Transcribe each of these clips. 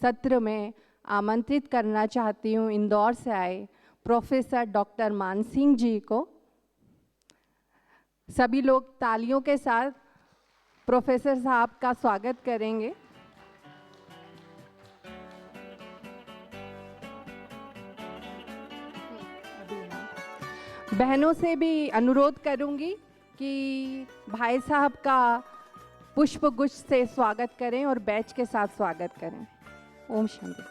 सत्र में आमंत्रित करना चाहती हूँ इंदौर से आए प्रोफेसर डॉक्टर मानसिंह जी को। सभी लोग तालियों के साथ प्रोफेसर साहब का स्वागत करेंगे। बहनों से भी अनुरोध करूंगी कि भाई साहब का पुष्प गुच्छ से स्वागत करें और बैच के साथ स्वागत करें। ओम शांति।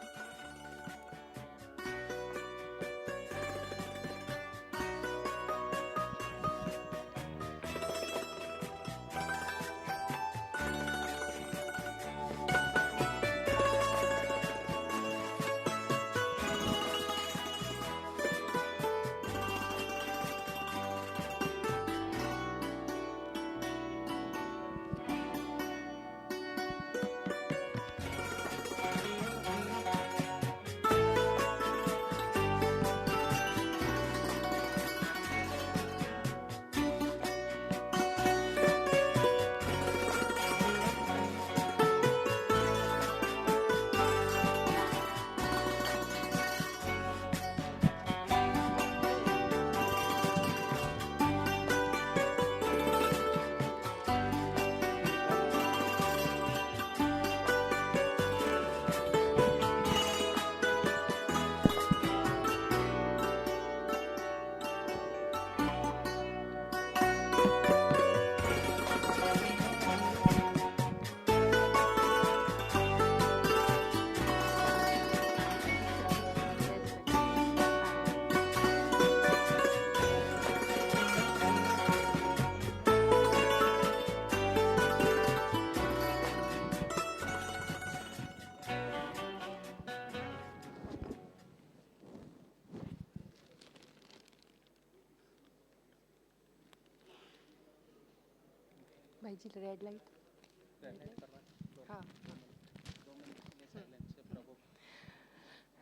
भाई जी रेड लाइट।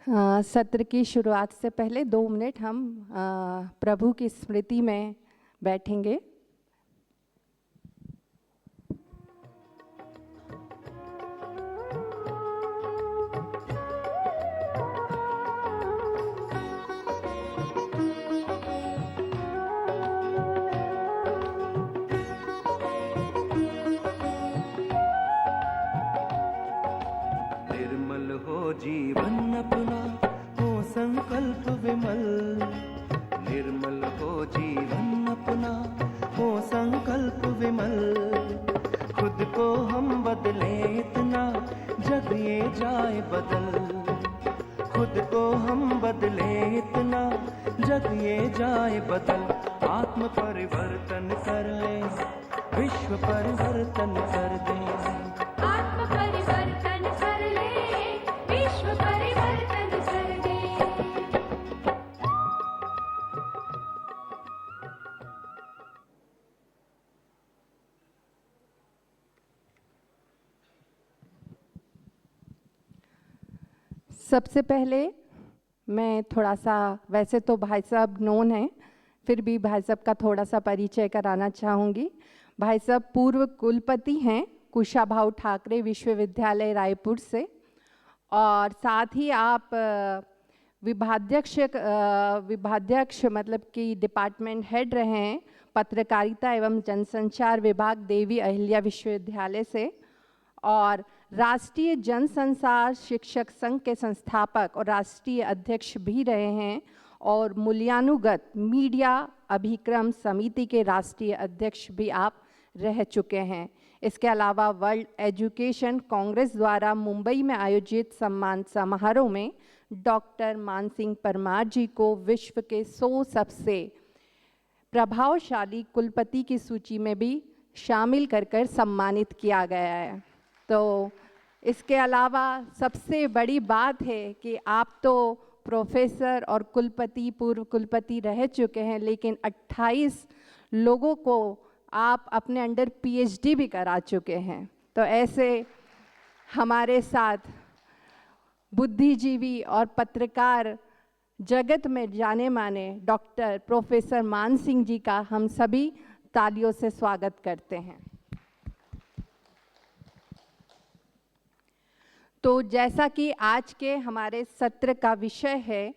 हाँ, सत्र की शुरुआत से पहले 2 मिनट हम प्रभु की स्मृति में बैठेंगे। जीवन अपना हो संकल्प विमल, निर्मल हो जीवन अपना हो संकल्प विमल। खुद को हम बदले इतना जग ये जाए बदल, खुद को हम बदले इतना जग ये जाए बदल। आत्म परिवर्तन कर ले, विश्व परिवर्तन कर दे। आत्म परिवर्तन कर ले, विश्व परिवर्तन कर दे। सबसे पहले मैं थोड़ा सा, वैसे तो भाई साहब नोन हैं, फिर भी भाई साहब का थोड़ा सा परिचय कराना चाहूँगी। भाई साहब पूर्व कुलपति हैं कुशाभाऊ ठाकरे विश्वविद्यालय रायपुर से, और साथ ही आप विभाध्यक्ष मतलब कि डिपार्टमेंट हेड रहे हैं पत्रकारिता एवं जनसंचार विभाग देवी अहिल्या विश्वविद्यालय से, और राष्ट्रीय जनसंचार शिक्षक संघ के संस्थापक और राष्ट्रीय अध्यक्ष भी रहे हैं, और मूल्यानुगत मीडिया अभिक्रम समिति के राष्ट्रीय अध्यक्ष भी आप रह चुके हैं। इसके अलावा वर्ल्ड एजुकेशन कांग्रेस द्वारा मुंबई में आयोजित सम्मान समारोह में डॉक्टर मानसिंह परमार जी को विश्व के 100 सबसे प्रभावशाली कुलपति की सूची में भी शामिल कर सम्मानित किया गया है। तो इसके अलावा सबसे बड़ी बात है कि आप तो प्रोफेसर और कुलपति, पूर्व कुलपति रह चुके हैं, लेकिन 28 लोगों को आप अपने अंडर पीएचडी भी करा चुके हैं। तो ऐसे हमारे साथ बुद्धिजीवी और पत्रकार जगत में जाने माने डॉक्टर प्रोफेसर मानसिंह जी का हम सभी तालियों से स्वागत करते हैं। तो जैसा कि आज के हमारे सत्र का विषय है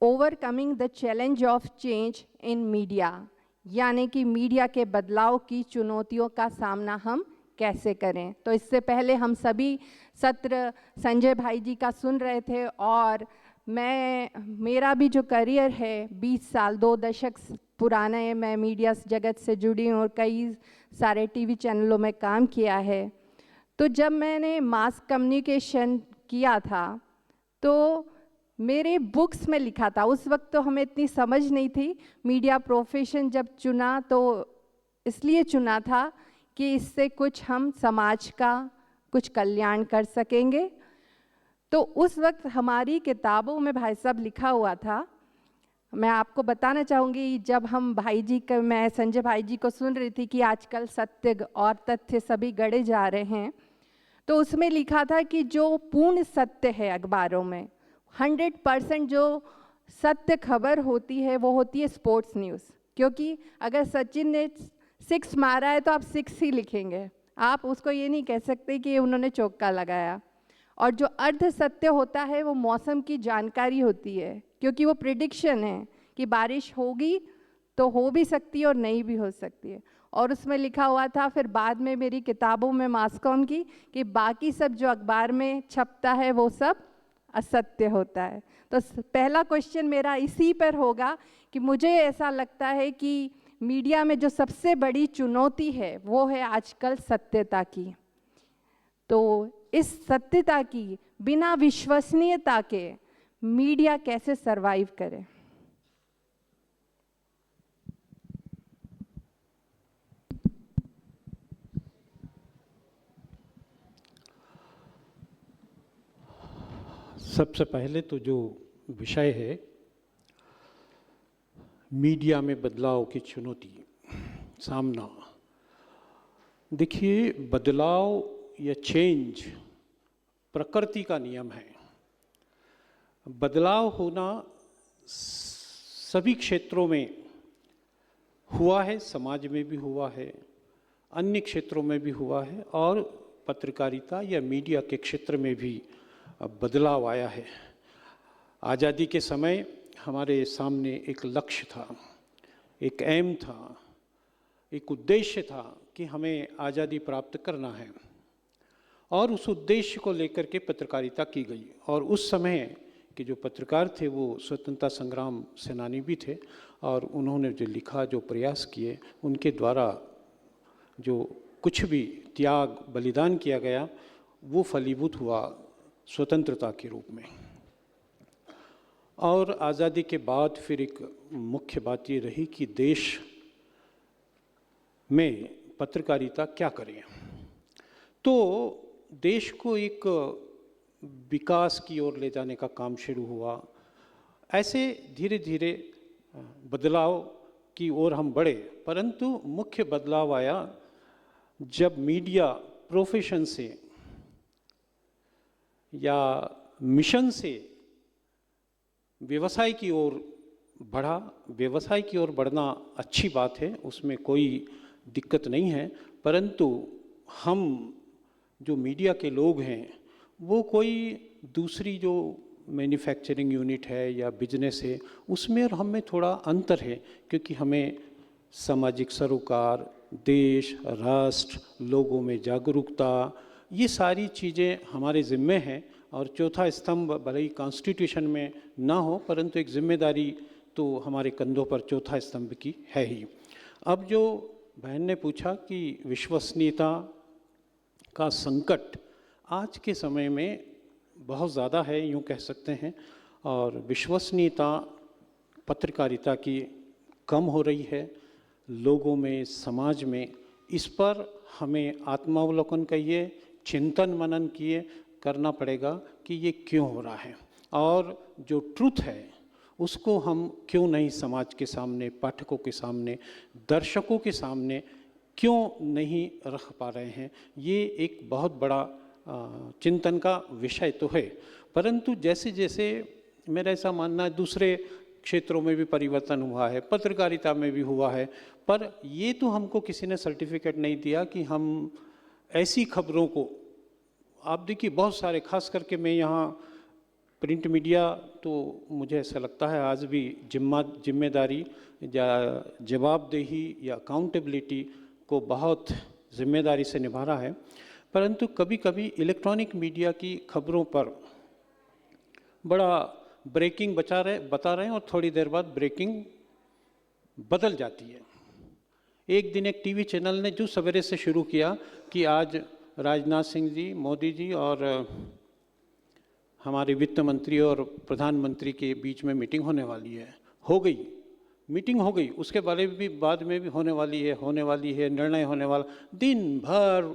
overcoming the challenge of change in media, यानी कि मीडिया के बदलाव की चुनौतियों का सामना हम कैसे करें। तो इससे पहले हम सत्र संजय भाई जी का सुन रहे थे, और मेरा भी जो करियर है 20 साल 2 दशक पुराना है, मैं मीडिया जगत से जुड़ी हूँ और कई सारे टीवी चैनलों में काम किया है। तो जब मैंने मास कम्युनिकेशन किया था तो मेरे बुक्स में लिखा था, उस वक्त तो हमें इतनी समझ नहीं थी। मीडिया प्रोफेशन जब चुना तो इसलिए चुना था कि इससे कुछ हम समाज का कुछ कल्याण कर सकेंगे। तो उस वक्त हमारी किताबों में भाई साहब लिखा हुआ था, मैं आपको बताना चाहूँगी, जब हम मैं संजय भाई जी को सुन रही थी कि आजकल सत्य और तथ्य सभी गढ़े जा रहे हैं, तो उसमें लिखा था कि जो पूर्ण सत्य है अखबारों में 100% जो सत्य खबर होती है वो होती है स्पोर्ट्स न्यूज़। क्योंकि अगर सचिन ने 6 मारा है तो आप 6 ही लिखेंगे, आप उसको ये नहीं कह सकते कि उन्होंने चौका लगाया। और जो अर्ध सत्य होता है वो मौसम की जानकारी होती है, क्योंकि वो प्रिडिक्शन है कि बारिश होगी तो हो भी सकती है और नहीं भी हो सकती है। और उसमें लिखा हुआ था फिर बाद में मेरी किताबों में मास कॉम की कि बाकी सब जो अखबार में छपता है वो सब असत्य होता है। तो पहला क्वेश्चन मेरा इसी पर होगा कि मुझे ऐसा लगता है कि मीडिया में जो सबसे बड़ी चुनौती है वो है आजकल सत्यता की। तो इस सत्यता की बिना विश्वसनीयता के मीडिया कैसे सरवाइव करे? सबसे पहले तो जो विषय है मीडिया में बदलाव की चुनौती सामना, देखिए बदलाव या चेंज प्रकृति का नियम है। बदलाव होना सभी क्षेत्रों में हुआ है, समाज में भी हुआ है, अन्य क्षेत्रों में भी हुआ है, और पत्रकारिता या मीडिया के क्षेत्र में भी बदलाव आया है। आज़ादी के समय हमारे सामने एक लक्ष्य था, एक एम था, एक उद्देश्य था कि हमें आज़ादी प्राप्त करना है, और उस उद्देश्य को लेकर के पत्रकारिता की गई। और उस समय के जो पत्रकार थे वो स्वतंत्रता संग्राम सेनानी भी थे, और उन्होंने जो लिखा, जो प्रयास किए, उनके द्वारा जो कुछ भी त्याग बलिदान किया गया वो फलीभूत हुआ स्वतंत्रता के रूप में। और आज़ादी के बाद फिर एक मुख्य बात ये रही कि देश में पत्रकारिता क्या करें। तो देश को एक विकास की ओर ले जाने का काम शुरू हुआ। ऐसे धीरे धीरे बदलाव की ओर हम बढ़े, परंतु मुख्य बदलाव आया जब मीडिया प्रोफेशन से या मिशन से व्यवसाय की ओर बढ़ा। व्यवसाय की ओर बढ़ना अच्छी बात है, उसमें कोई दिक्कत नहीं है, परंतु हम जो मीडिया के लोग हैं वो कोई दूसरी जो मैन्युफैक्चरिंग यूनिट है या बिजनेस है उसमें और हमें थोड़ा अंतर है, क्योंकि हमें सामाजिक सरोकार, देश, राष्ट्र, लोगों में जागरूकता, ये सारी चीज़ें हमारे ज़िम्मे हैं। और चौथा स्तंभ भले ही कॉन्स्टिट्यूशन में ना हो, परंतु एक जिम्मेदारी तो हमारे कंधों पर चौथा स्तंभ की है ही। अब जो बहन ने पूछा कि विश्वसनीयता का संकट आज के समय में बहुत ज़्यादा है, यूँ कह सकते हैं, और विश्वसनीयता पत्रकारिता की कम हो रही है लोगों में, समाज में। इस पर हमें आत्मावलोकन कहिए, चिंतन मनन किए करना पड़ेगा कि ये क्यों हो रहा है, और जो ट्रुथ है उसको हम क्यों नहीं समाज के सामने, पाठकों के सामने, दर्शकों के सामने क्यों नहीं रख पा रहे हैं। ये एक बहुत बड़ा चिंतन का विषय तो है, परंतु जैसे जैसे मेरा ऐसा मानना है दूसरे क्षेत्रों में भी परिवर्तन हुआ है, पत्रकारिता में भी हुआ है, पर ये तो हमको किसी ने सर्टिफिकेट नहीं दिया कि हम ऐसी खबरों को आप देखिए बहुत सारे, खास करके मैं यहाँ प्रिंट मीडिया, तो मुझे ऐसा लगता है आज भी जिम्मेदारी या जवाबदेही या अकाउंटेबिलिटी को बहुत जिम्मेदारी से निभा रहा है। परंतु कभी कभी इलेक्ट्रॉनिक मीडिया की खबरों पर बड़ा ब्रेकिंग बता रहे हैं और थोड़ी देर बाद ब्रेकिंग बदल जाती है। एक दिन एक टीवी चैनल ने जो सवेरे से शुरू किया कि आज राजनाथ सिंह जी, मोदी जी और हमारे वित्त मंत्री और प्रधानमंत्री के बीच में मीटिंग होने वाली है, हो गई मीटिंग, हो गई, उसके बारे में भी बाद में भी होने वाली है, निर्णय होने वाला, दिन भर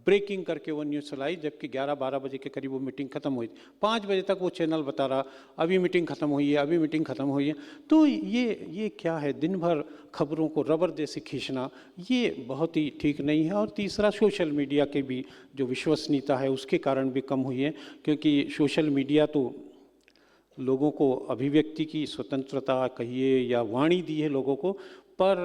ब्रेकिंग करके वो न्यूज़ चलाई, जबकि 11-12 बजे के करीब वो मीटिंग खत्म हुई। 5 बजे तक वो चैनल बता रहा अभी मीटिंग खत्म हुई है, अभी मीटिंग खत्म हुई है। तो ये क्या है, दिन भर खबरों को रबर जैसे खींचना, ये बहुत ही ठीक नहीं है। और तीसरा, सोशल मीडिया के भी जो विश्वसनीयता है उसके कारण भी कम हुई है, क्योंकि सोशल मीडिया तो लोगों को अभिव्यक्ति की स्वतंत्रता कहिए या वाणी दी है लोगों को, पर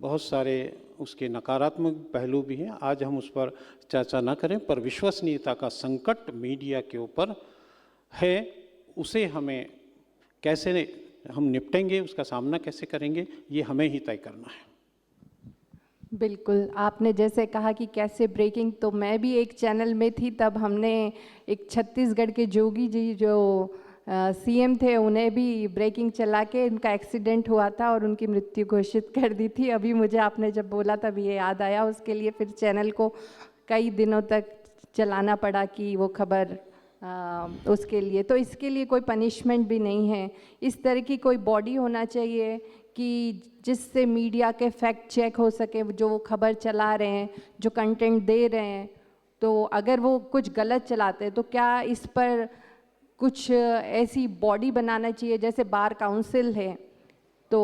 बहुत सारे उसके नकारात्मक पहलू भी हैं। आज हम उस पर चर्चा ना करें, पर विश्वसनीयता का संकट मीडिया के ऊपर है, उसे हमें कैसे हम निपटेंगे, उसका सामना कैसे करेंगे, ये हमें ही तय करना है। बिल्कुल, आपने जैसे कहा कि कैसे ब्रेकिंग, तो मैं भी एक चैनल में थी, तब हमने एक छत्तीसगढ़ के जोगी जी जो सीएम थे, उन्हें भी ब्रेकिंग चला के उनका एक्सीडेंट हुआ था और उनकी मृत्यु घोषित कर दी थी। अभी मुझे आपने जब बोला तब ये याद आया, उसके लिए फिर चैनल को कई दिनों तक चलाना पड़ा कि वो खबर उसके लिए। तो इसके लिए कोई पनिशमेंट भी नहीं है। इस तरह की कोई बॉडी होना चाहिए कि जिससे मीडिया के फैक्ट चेक हो सके, जो वो खबर चला रहे हैं, जो कंटेंट दे रहे हैं, तो अगर वो कुछ गलत चलाते हैं तो क्या इस पर कुछ ऐसी बॉडी बनाना चाहिए, जैसे बार काउंसिल है तो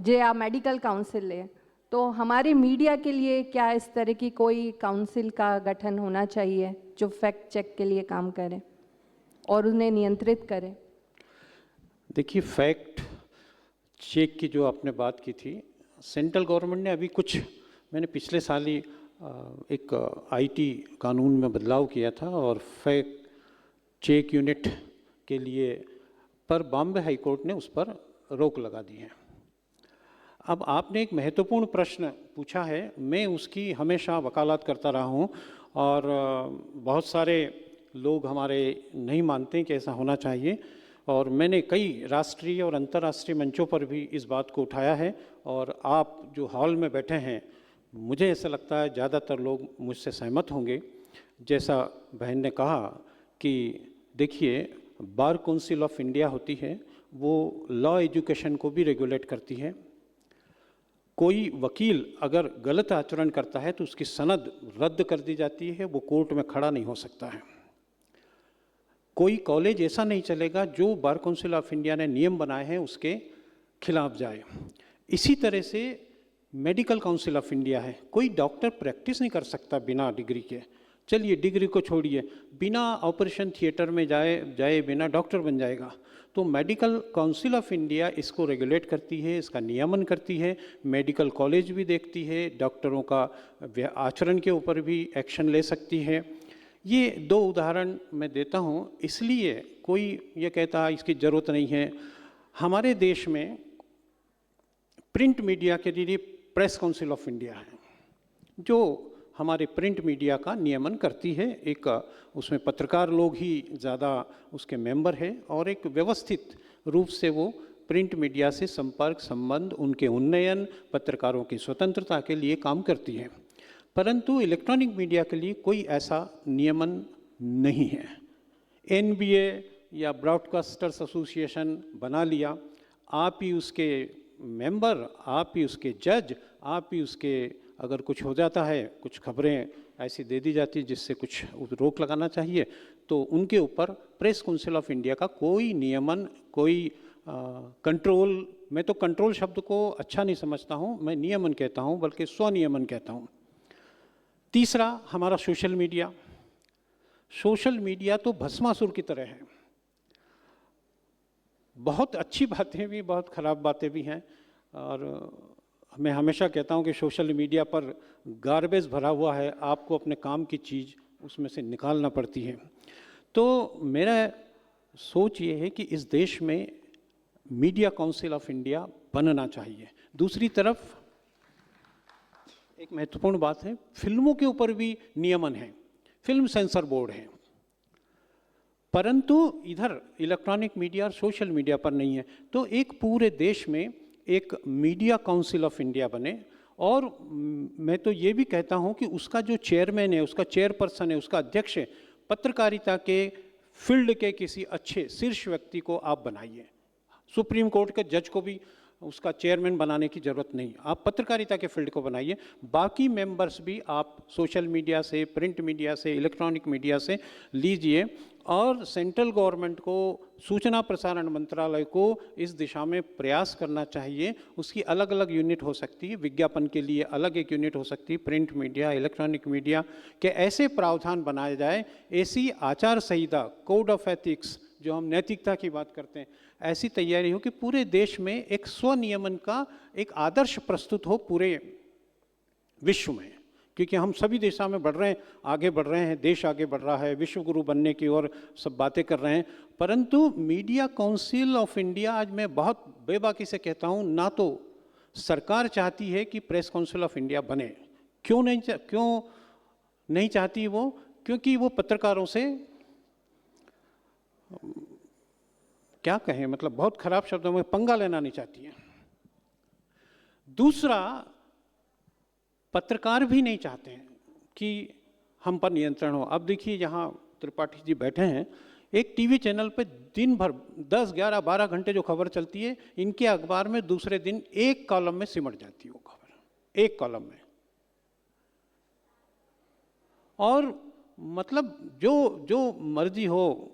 या मेडिकल काउंसिल है, तो हमारे मीडिया के लिए क्या इस तरह की कोई काउंसिल का गठन होना चाहिए जो फैक्ट चेक के लिए काम करे और उन्हें नियंत्रित करे? देखिए, फैक्ट चेक की जो आपने बात की थी, सेंट्रल गवर्नमेंट ने अभी कुछ, मैंने पिछले साल ही एक आईटी कानून में बदलाव किया था और फैक्ट चेक यूनिट के लिए, पर बॉम्बे हाई कोर्ट ने उस पर रोक लगा दी है। अब आपने एक महत्वपूर्ण प्रश्न पूछा है, मैं उसकी हमेशा वकालत करता रहा हूँ और बहुत सारे लोग हमारे नहीं मानते हैं कि ऐसा होना चाहिए, और मैंने कई राष्ट्रीय और अंतर्राष्ट्रीय मंचों पर भी इस बात को उठाया है। और आप जो हॉल में बैठे हैं, मुझे ऐसा लगता है ज़्यादातर लोग मुझसे सहमत होंगे। जैसा बहन ने कहा कि देखिए, बार काउंसिल ऑफ इंडिया होती है, वो लॉ एजुकेशन को भी रेगुलेट करती है। कोई वकील अगर गलत आचरण करता है तो उसकी सनद रद्द कर दी जाती है, वो कोर्ट में खड़ा नहीं हो सकता है। कोई कॉलेज ऐसा नहीं चलेगा जो बार काउंसिल ऑफ इंडिया ने नियम बनाए हैं उसके खिलाफ जाए। इसी तरह से मेडिकल काउंसिल ऑफ इंडिया है, कोई डॉक्टर प्रैक्टिस नहीं कर सकता बिना डिग्री के। चलिए डिग्री को छोड़िए, बिना ऑपरेशन थिएटर में जाए बिना डॉक्टर बन जाएगा। तो मेडिकल काउंसिल ऑफ इंडिया इसको रेगुलेट करती है, इसका नियमन करती है, मेडिकल कॉलेज भी देखती है, डॉक्टरों का आचरण के ऊपर भी एक्शन ले सकती है। ये दो उदाहरण मैं देता हूँ, इसलिए कोई ये कहता है इसकी ज़रूरत नहीं है। हमारे देश में प्रिंट मीडिया के लिए प्रेस काउंसिल ऑफ इंडिया है, जो हमारे प्रिंट मीडिया का नियमन करती है। एक उसमें पत्रकार लोग ही ज़्यादा उसके मेंबर हैं और एक व्यवस्थित रूप से वो प्रिंट मीडिया से संपर्क, संबंध, उनके उन्नयन, पत्रकारों की स्वतंत्रता के लिए काम करती है। परंतु इलेक्ट्रॉनिक मीडिया के लिए कोई ऐसा नियमन नहीं है। NBA या ब्रॉडकास्टर्स एसोसिएशन बना लिया, आप ही उसके मेंबर, आप ही उसके जज, आप ही उसके, अगर कुछ हो जाता है, कुछ खबरें ऐसी दे दी जाती है जिससे कुछ रोक लगाना चाहिए, तो उनके ऊपर प्रेस काउंसिल ऑफ इंडिया का कोई नियमन, कोई कंट्रोल, मैं तो कंट्रोल शब्द को अच्छा नहीं समझता हूँ, मैं नियमन कहता हूँ, बल्कि स्वनियमन कहता हूँ। तीसरा, हमारा सोशल मीडिया। सोशल मीडिया तो भस्मासुर की तरह है, बहुत अच्छी बातें भी, बहुत ख़राब बातें भी हैं। और मैं हमेशा कहता हूं कि सोशल मीडिया पर गार्बेज भरा हुआ है, आपको अपने काम की चीज़ उसमें से निकालना पड़ती है। तो मेरा सोच ये है कि इस देश में मीडिया काउंसिल ऑफ इंडिया बनना चाहिए। दूसरी तरफ एक महत्वपूर्ण बात है, फिल्मों के ऊपर भी नियमन है, फिल्म सेंसर बोर्ड है, परंतु इधर इलेक्ट्रॉनिक मीडिया और सोशल मीडिया पर नहीं है। तो एक पूरे देश में एक मीडिया काउंसिल ऑफ इंडिया बने, और मैं तो ये भी कहता हूँ कि उसका जो चेयरमैन है, उसका चेयरपर्सन है, उसका अध्यक्ष है, पत्रकारिता के फील्ड के किसी अच्छे शीर्ष व्यक्ति को आप बनाइए। सुप्रीम कोर्ट के जज को भी उसका चेयरमैन बनाने की ज़रूरत नहीं, आप पत्रकारिता के फील्ड को बनाइए। बाकी मेंबर्स भी आप सोशल मीडिया से, प्रिंट मीडिया से, इलेक्ट्रॉनिक मीडिया से लीजिए, और सेंट्रल गवर्नमेंट को, सूचना प्रसारण मंत्रालय को इस दिशा में प्रयास करना चाहिए। उसकी अलग अलग यूनिट हो सकती है, विज्ञापन के लिए अलग एक यूनिट हो सकती है, प्रिंट मीडिया, इलेक्ट्रॉनिक मीडिया के ऐसे प्रावधान बनाए जाए, ऐसी आचार संहिता, कोड ऑफ एथिक्स, जो हम नैतिकता की बात करते हैं, ऐसी तैयारी हो कि पूरे देश में एक स्वनियमन का एक आदर्श प्रस्तुत हो पूरे विश्व में। क्योंकि हम सभी दिशा में बढ़ रहे हैं, आगे बढ़ रहे हैं, देश आगे बढ़ रहा है, विश्व गुरु बनने की ओर सब बातें कर रहे हैं, परंतु मीडिया काउंसिल ऑफ इंडिया, आज मैं बहुत बेबाकी से कहता हूँ, ना तो सरकार चाहती है कि प्रेस काउंसिल ऑफ इंडिया बने। क्यों नहीं चाहती वो? क्योंकि वो पत्रकारों से क्या कहें, मतलब बहुत खराब शब्दों में पंगा लेना नहीं चाहती है। दूसरा, पत्रकार भी नहीं चाहते हैं कि हम पर नियंत्रण हो। अब देखिए, यहाँ त्रिपाठी जी बैठे हैं, एक टीवी चैनल पे दिन भर 10, 11, 12 घंटे जो खबर चलती है, इनके अखबार में दूसरे दिन एक कॉलम में सिमट जाती है वो खबर, एक कॉलम में। और मतलब जो मर्जी हो,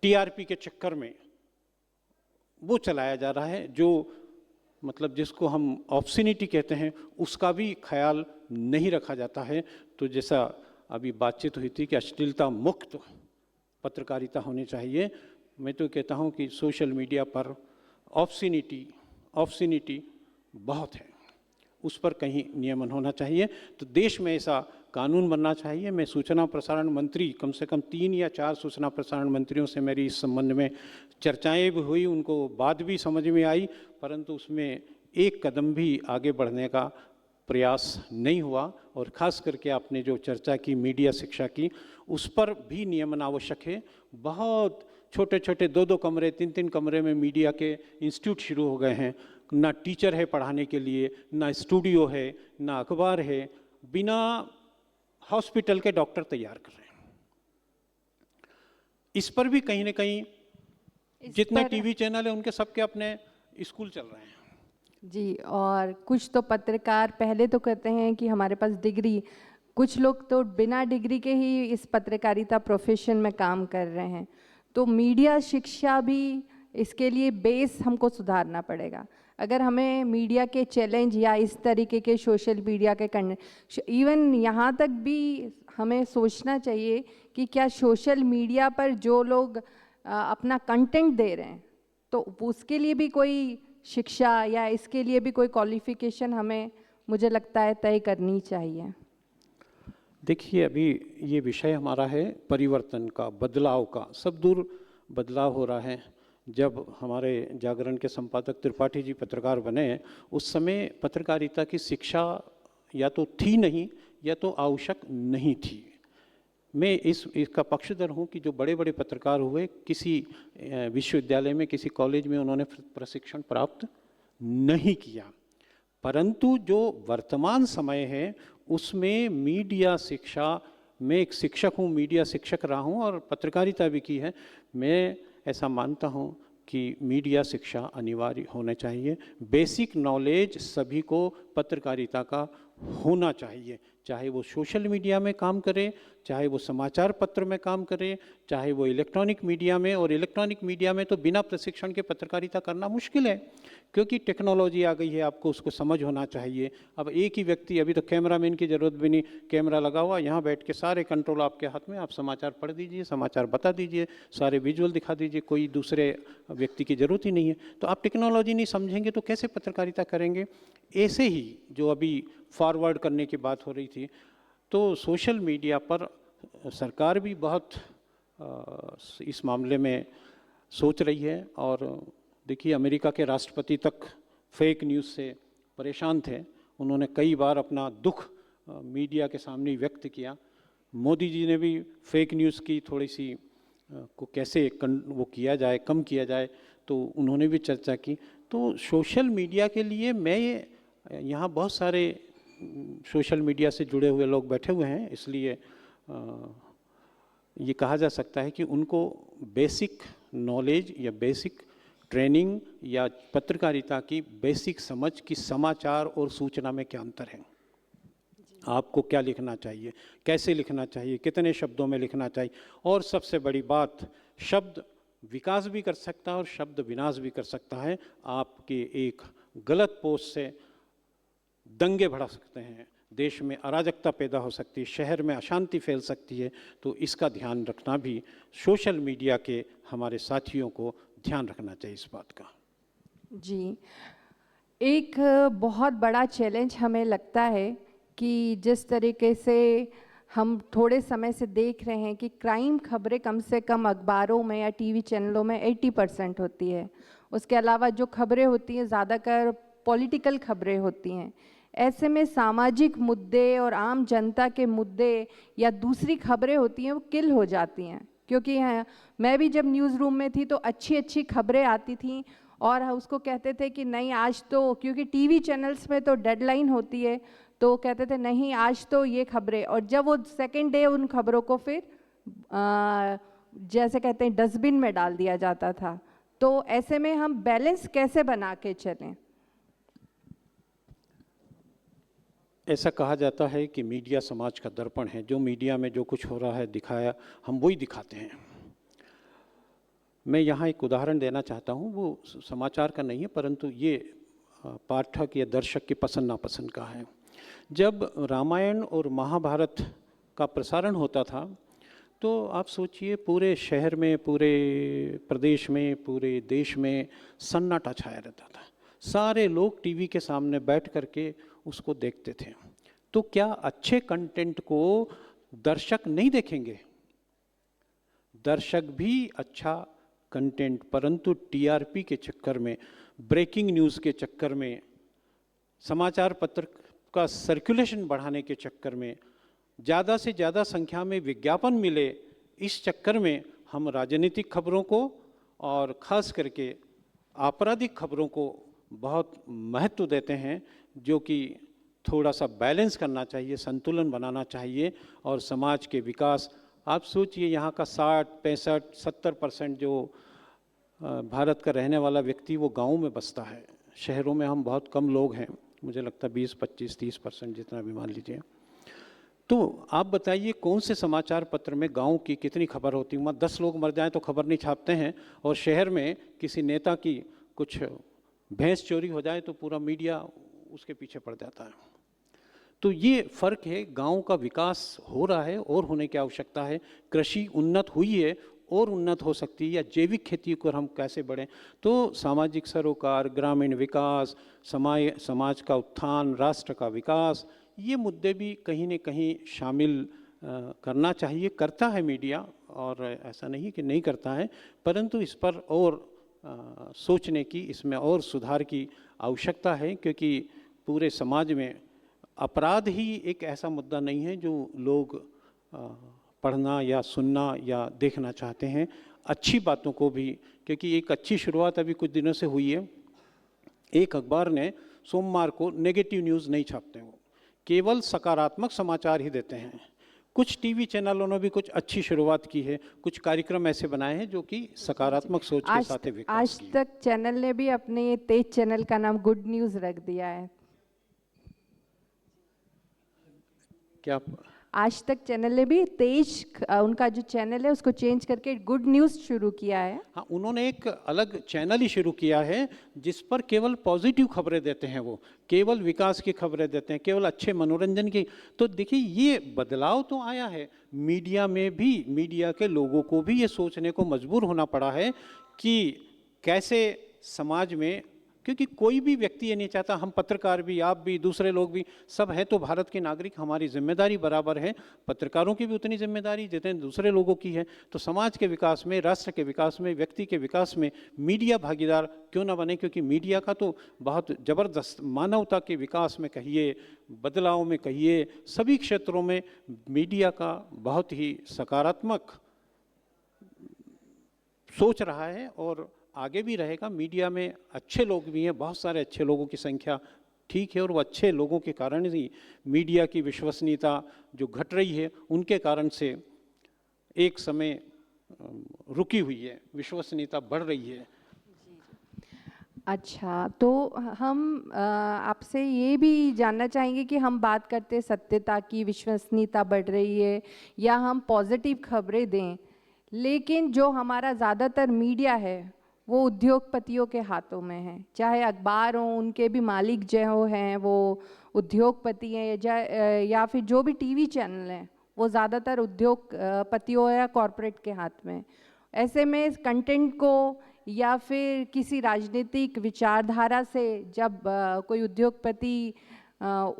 टीआरपी के चक्कर में वो चलाया जा रहा है, जो मतलब जिसको हम ऑब्सिनिटी कहते हैं, उसका भी ख्याल नहीं रखा जाता है। तो जैसा अभी बातचीत हुई थी कि अश्लीलता मुक्त पत्रकारिता होनी चाहिए, मैं तो कहता हूं कि सोशल मीडिया पर ऑब्सिनिटी बहुत है, उस पर कहीं नियमन होना चाहिए। तो देश में ऐसा कानून बनना चाहिए। मैं सूचना प्रसारण मंत्री, कम से कम 3 या 4 सूचना प्रसारण मंत्रियों से मेरी इस संबंध में चर्चाएं भी हुई, उनको बात भी समझ में आई, परंतु उसमें एक कदम भी आगे बढ़ने का प्रयास नहीं हुआ। और ख़ास करके आपने जो चर्चा की मीडिया शिक्षा की, उस पर भी नियमन आवश्यक है। बहुत छोटे छोटे 2-2 कमरे, 3-3 कमरे में मीडिया के इंस्टीट्यूट शुरू हो गए हैं। ना टीचर है पढ़ाने के लिए, ना स्टूडियो है, ना अखबार है, बिना हॉस्पिटल के डॉक्टर तैयार कर रहे हैं। इस पर भी कहीं ना कहीं जितने टीवी चैनल है उनके सबके अपने स्कूल चल रहे हैं जी। और कुछ तो पत्रकार पहले तो कहते हैं कि हमारे पास डिग्री, कुछ लोग तो बिना डिग्री के ही इस पत्रकारिता प्रोफेशन में काम कर रहे हैं। तो मीडिया शिक्षा भी, इसके लिए बेस हमको सुधारना पड़ेगा। अगर हमें मीडिया के चैलेंज या इस तरीके के सोशल मीडिया के करने, इवन यहाँ तक भी हमें सोचना चाहिए कि क्या सोशल मीडिया पर जो लोग अपना कंटेंट दे रहे हैं, तो उसके लिए भी कोई शिक्षा या इसके लिए भी कोई क्वालिफिकेशन हमें, मुझे लगता है, तय करनी चाहिए। देखिए, अभी ये विषय हमारा है परिवर्तन का, बदलाव का। सब दूर बदलाव हो रहा है। जब हमारे जागरण के संपादक त्रिपाठी जी पत्रकार बने, उस समय पत्रकारिता की शिक्षा या तो थी नहीं या तो आवश्यक नहीं थी। मैं इसका पक्षधर हूँ कि जो बड़े बड़े पत्रकार हुए, किसी विश्वविद्यालय में, किसी कॉलेज में उन्होंने प्रशिक्षण प्राप्त नहीं किया। परंतु जो वर्तमान समय है उसमें मीडिया शिक्षा, मैं एक शिक्षक हूँ, मीडिया शिक्षक रहा हूँ और पत्रकारिता भी की है। मैं ऐसा मानता हूँ कि मीडिया शिक्षा अनिवार्य होना चाहिए। बेसिक नॉलेज सभी को पत्रकारिता का होना चाहिए, चाहे वो सोशल मीडिया में काम करे, चाहे वो समाचार पत्र में काम करे, चाहे वो इलेक्ट्रॉनिक मीडिया में। और इलेक्ट्रॉनिक मीडिया में तो बिना प्रशिक्षण के पत्रकारिता करना मुश्किल है, क्योंकि टेक्नोलॉजी आ गई है, आपको उसको समझ होना चाहिए। अब एक ही व्यक्ति, अभी तो कैमरामैन की ज़रूरत भी नहीं, कैमरा लगा हुआ, यहाँ बैठ के सारे कंट्रोल आपके हाथ में, आप समाचार पढ़ दीजिए, समाचार बता दीजिए, सारे विजुअल दिखा दीजिए, कोई दूसरे व्यक्ति की ज़रूरत ही नहीं है। तो आप टेक्नोलॉजी नहीं समझेंगे तो कैसे पत्रकारिता करेंगे? ऐसे ही जो अभी फॉरवर्ड करने की बात हो रही थी, तो सोशल मीडिया पर सरकार भी बहुत इस मामले में सोच रही है। और देखिए, अमेरिका के राष्ट्रपति तक फेक न्यूज़ से परेशान थे। उन्होंने कई बार अपना दुख मीडिया के सामने व्यक्त किया। मोदी जी ने भी फेक न्यूज़ की थोड़ी सी को कैसे वो किया जाए, कम किया जाए, तो उन्होंने भी चर्चा की। तो सोशल मीडिया के लिए मैं यहाँ बहुत सारे सोशल मीडिया से जुड़े हुए लोग बैठे हुए हैं, इसलिए ये कहा जा सकता है कि उनको बेसिक नॉलेज या बेसिक ट्रेनिंग या पत्रकारिता की बेसिक समझ कि समाचार और सूचना में क्या अंतर है, आपको क्या लिखना चाहिए, कैसे लिखना चाहिए, कितने शब्दों में लिखना चाहिए। और सबसे बड़ी बात, शब्द विकास भी कर सकता है और शब्द विनाश भी कर सकता है। आपके एक गलत पोस्ट से दंगे भड़क सकते हैं, देश में अराजकता पैदा हो सकती है, शहर में अशांति फैल सकती है। तो इसका ध्यान रखना भी सोशल मीडिया के हमारे साथियों को ध्यान रखना चाहिए इस बात का। जी, एक बहुत बड़ा चैलेंज हमें लगता है कि जिस तरीके से हम थोड़े समय से देख रहे हैं कि क्राइम खबरें कम से कम अखबारों में या टीवी चैनलों में 80% होती है। उसके अलावा जो खबरें होती हैं ज़्यादातर पॉलिटिकल खबरें होती हैं। ऐसे में सामाजिक मुद्दे और आम जनता के मुद्दे या दूसरी खबरें होती हैं वो किल हो जाती हैं। क्योंकि मैं भी जब न्यूज़ रूम में थी तो अच्छी अच्छी खबरें आती थीं और उसको कहते थे कि नहीं आज तो, क्योंकि टीवी चैनल्स में तो डेडलाइन होती है, तो कहते थे नहीं आज तो ये खबरें, और जब वो सेकेंड डे उन खबरों को फिर जैसे कहते हैं डस्टबिन में डाल दिया जाता था। तो ऐसे में हम बैलेंस कैसे बना के चलें? ऐसा कहा जाता है कि मीडिया समाज का दर्पण है। जो मीडिया में जो कुछ हो रहा है दिखाया, हम वही दिखाते हैं। मैं यहाँ एक उदाहरण देना चाहता हूँ, वो समाचार का नहीं है परंतु ये पाठक या दर्शक की पसंद नापसंद का है। जब रामायण और महाभारत का प्रसारण होता था तो आप सोचिए पूरे शहर में, पूरे प्रदेश में, पूरे देश में सन्नाटा छाया रहता था। सारे लोग टीवी के सामने बैठ करके उसको देखते थे। तो क्या अच्छे कंटेंट को दर्शक नहीं देखेंगे? दर्शक भी अच्छा कंटेंट, परंतु टीआरपी के चक्कर में, ब्रेकिंग न्यूज़ के चक्कर में, समाचार पत्र का सर्कुलेशन बढ़ाने के चक्कर में, ज़्यादा से ज़्यादा संख्या में विज्ञापन मिले, इस चक्कर में हम राजनीतिक खबरों को और ख़ास करके आपराधिक खबरों को बहुत महत्व देते हैं, जो कि थोड़ा सा बैलेंस करना चाहिए, संतुलन बनाना चाहिए। और समाज के विकास, आप सोचिए यहाँ का 60, 65, 70% जो भारत का रहने वाला व्यक्ति वो गाँव में बसता है। शहरों में हम बहुत कम लोग हैं, मुझे लगता है 20, 25, 30% जितना भी मान लीजिए। तो आप बताइए कौन से समाचार पत्र में गांव की कितनी खबर होती है? वहाँ 10 लोग मर जाएं तो खबर नहीं छापते हैं, और शहर में किसी नेता की कुछ भैंस चोरी हो जाए तो पूरा मीडिया उसके पीछे पड़ जाता है। तो ये फ़र्क है। गांव का विकास हो रहा है और होने की आवश्यकता है। कृषि उन्नत हुई है और उन्नत हो सकती है, या जैविक खेती को हम कैसे बढ़ें। तो सामाजिक सरोकार, ग्रामीण विकास, समाज का उत्थान, राष्ट्र का विकास, ये मुद्दे भी कहीं न कहीं शामिल करना चाहिए। करता है मीडिया, और ऐसा नहीं कि नहीं करता है, परंतु इस पर और सोचने की, इसमें और सुधार की आवश्यकता है। क्योंकि पूरे समाज में अपराध ही एक ऐसा मुद्दा नहीं है जो लोग पढ़ना या सुनना या देखना चाहते हैं। अच्छी बातों को भी, क्योंकि एक अच्छी शुरुआत अभी कुछ दिनों से हुई है। एक अखबार ने सोमवार को नेगेटिव न्यूज़ नहीं छापते, वो केवल सकारात्मक समाचार ही देते हैं। कुछ टीवी चैनलों ने भी कुछ अच्छी शुरुआत की है, कुछ कार्यक्रम ऐसे बनाए हैं जो कि सकारात्मक सोच के साथ विकास आज तक चैनल ने भी अपने तेज चैनल का नाम गुड न्यूज़ रख दिया है। क्या? आज तक चैनल ने भी तेज, उनका जो चैनल है उसको चेंज करके गुड न्यूज़ शुरू किया है। हाँ, उन्होंने एक अलग चैनल ही शुरू किया है जिस पर केवल पॉजिटिव खबरें देते हैं, वो केवल विकास की खबरें देते हैं, केवल अच्छे मनोरंजन की। तो देखिए ये बदलाव तो आया है मीडिया में भी। मीडिया के लोगों को भी ये सोचने को मजबूर होना पड़ा है कि कैसे समाज में क्योंकि कोई भी व्यक्ति ये नहीं चाहता, हम पत्रकार भी, आप भी, दूसरे लोग भी, सब हैं तो भारत के नागरिक, हमारी जिम्मेदारी बराबर है। पत्रकारों की भी उतनी जिम्मेदारी जितने दूसरे लोगों की है। तो समाज के विकास में, राष्ट्र के विकास में, व्यक्ति के विकास में मीडिया भागीदार क्यों ना बने, क्योंकि मीडिया का तो बहुत ज़बरदस्त, मानवता के विकास में कहिए, बदलाव में कहिए, सभी क्षेत्रों में मीडिया का बहुत ही सकारात्मक सोच रहा है और आगे भी रहेगा। मीडिया में अच्छे लोग भी हैं, बहुत सारे अच्छे लोगों की संख्या ठीक है, और वो अच्छे लोगों के कारण ही मीडिया की विश्वसनीयता जो घट रही है, उनके कारण से एक समय रुकी हुई है, विश्वसनीयता बढ़ रही है। अच्छा, तो हम आपसे ये भी जानना चाहेंगे कि हम बात करते सत्यता की, विश्वसनीयता बढ़ रही है, या हम पॉजिटिव खबरें दें, लेकिन जो हमारा ज़्यादातर मीडिया है वो उद्योगपतियों के हाथों में है। चाहे अखबार हों, उनके भी मालिक जो हैं वो उद्योगपति हैं, या फिर जो भी टीवी चैनल हैं वो ज़्यादातर उद्योगपतियों या कॉरपोरेट के हाथ में। ऐसे में कंटेंट को या फिर किसी राजनीतिक विचारधारा से जब कोई उद्योगपति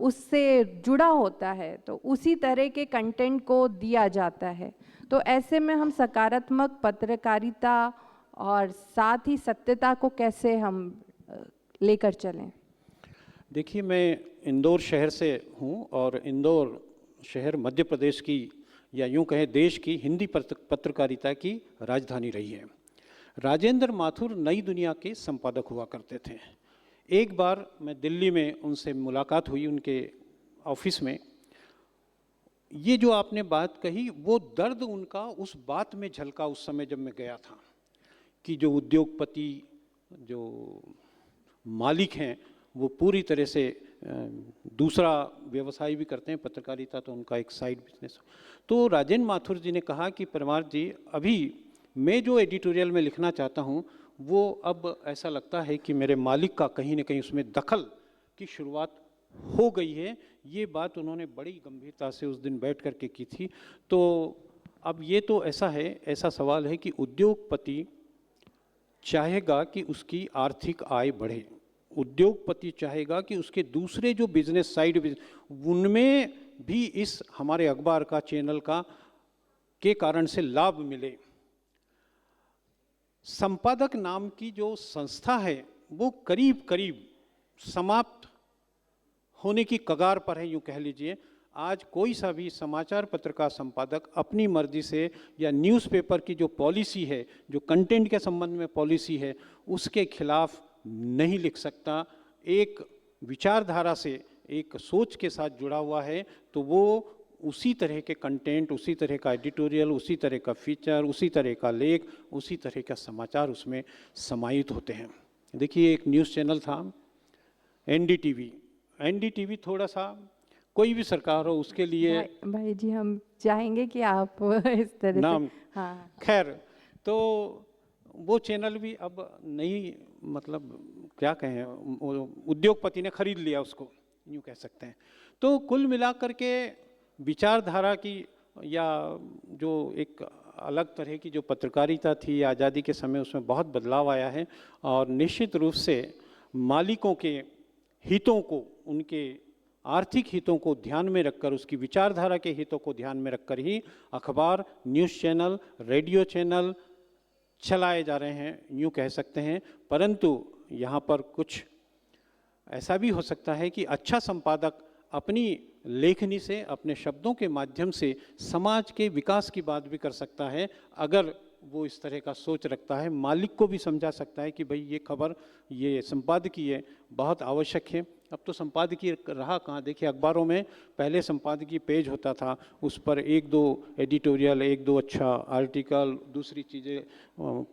उससे जुड़ा होता है तो उसी तरह के कंटेंट को दिया जाता है। तो ऐसे में हम सकारात्मक पत्रकारिता और साथ ही सत्यता को कैसे हम लेकर चलें? देखिए, मैं इंदौर शहर से हूँ और इंदौर शहर मध्य प्रदेश की, या यूँ कहें देश की, हिंदी पत्रकारिता की राजधानी रही है। राजेंद्र माथुर नई दुनिया के संपादक हुआ करते थे। एक बार मैं दिल्ली में उनसे मुलाकात हुई, उनके ऑफिस में। ये जो आपने बात कही, वो दर्द उनका उस बात में झलका उस समय जब मैं गया था, कि जो उद्योगपति, जो मालिक हैं, वो पूरी तरह से दूसरा व्यवसाय भी करते हैं, पत्रकारिता तो उनका एक साइड बिजनेस। तो राजेंद्र माथुर जी ने कहा कि परमार जी, अभी मैं जो एडिटोरियल में लिखना चाहता हूँ वो अब ऐसा लगता है कि मेरे मालिक का कहीं ना कहीं उसमें दखल की शुरुआत हो गई है। ये बात उन्होंने बड़ी गंभीरता से उस दिन बैठ करके की थी। तो अब ये तो ऐसा है, ऐसा सवाल है कि उद्योगपति चाहेगा कि उसकी आर्थिक आय बढ़े, उद्योगपति चाहेगा कि उसके दूसरे जो बिजनेस साइड उनमें भी इस हमारे अखबार का, चैनल का के कारण से लाभ मिले। संपादक नाम की जो संस्था है वो करीब करीब समाप्त होने की कगार पर है, यूँ कह लीजिए। आज कोई सा भी समाचार पत्र का संपादक अपनी मर्जी से, या न्यूज़पेपर की जो पॉलिसी है, जो कंटेंट के संबंध में पॉलिसी है, उसके खिलाफ नहीं लिख सकता। एक विचारधारा से, एक सोच के साथ जुड़ा हुआ है तो वो उसी तरह के कंटेंट, उसी तरह का एडिटोरियल, उसी तरह का फीचर, उसी तरह का लेख, उसी तरह का समाचार उसमें समाहित होते हैं। देखिए, एक न्यूज़ चैनल था एनडीटीवी। एनडीटीवी थोड़ा सा, कोई भी सरकार हो उसके लिए भाई जी, हम चाहेंगे कि आप इस तरह नाम, से, हाँ, खैर, तो वो चैनल भी अब नहीं, मतलब क्या कहें, उद्योगपति ने खरीद लिया उसको, यूँ कह सकते हैं। तो कुल मिलाकर के विचारधारा की, या जो एक अलग तरह की जो पत्रकारिता थी आज़ादी के समय, उसमें बहुत बदलाव आया है। और निश्चित रूप से मालिकों के हितों को, उनके आर्थिक हितों को ध्यान में रखकर, उसकी विचारधारा के हितों को ध्यान में रखकर ही अखबार, न्यूज़ चैनल, रेडियो चैनल चलाए जा रहे हैं, यूँ कह सकते हैं। परंतु यहाँ पर कुछ ऐसा भी हो सकता है कि अच्छा संपादक अपनी लेखनी से, अपने शब्दों के माध्यम से समाज के विकास की बात भी कर सकता है, अगर वो इस तरह का सोच रखता है। मालिक को भी समझा सकता है कि भाई ये खबर, ये संपादकीय बहुत आवश्यक है। अब तो संपादकीय रहा कहाँ, देखिए अखबारों में पहले संपादकीय पेज होता था, उस पर एक दो एडिटोरियल, एक दो अच्छा आर्टिकल, दूसरी चीज़ें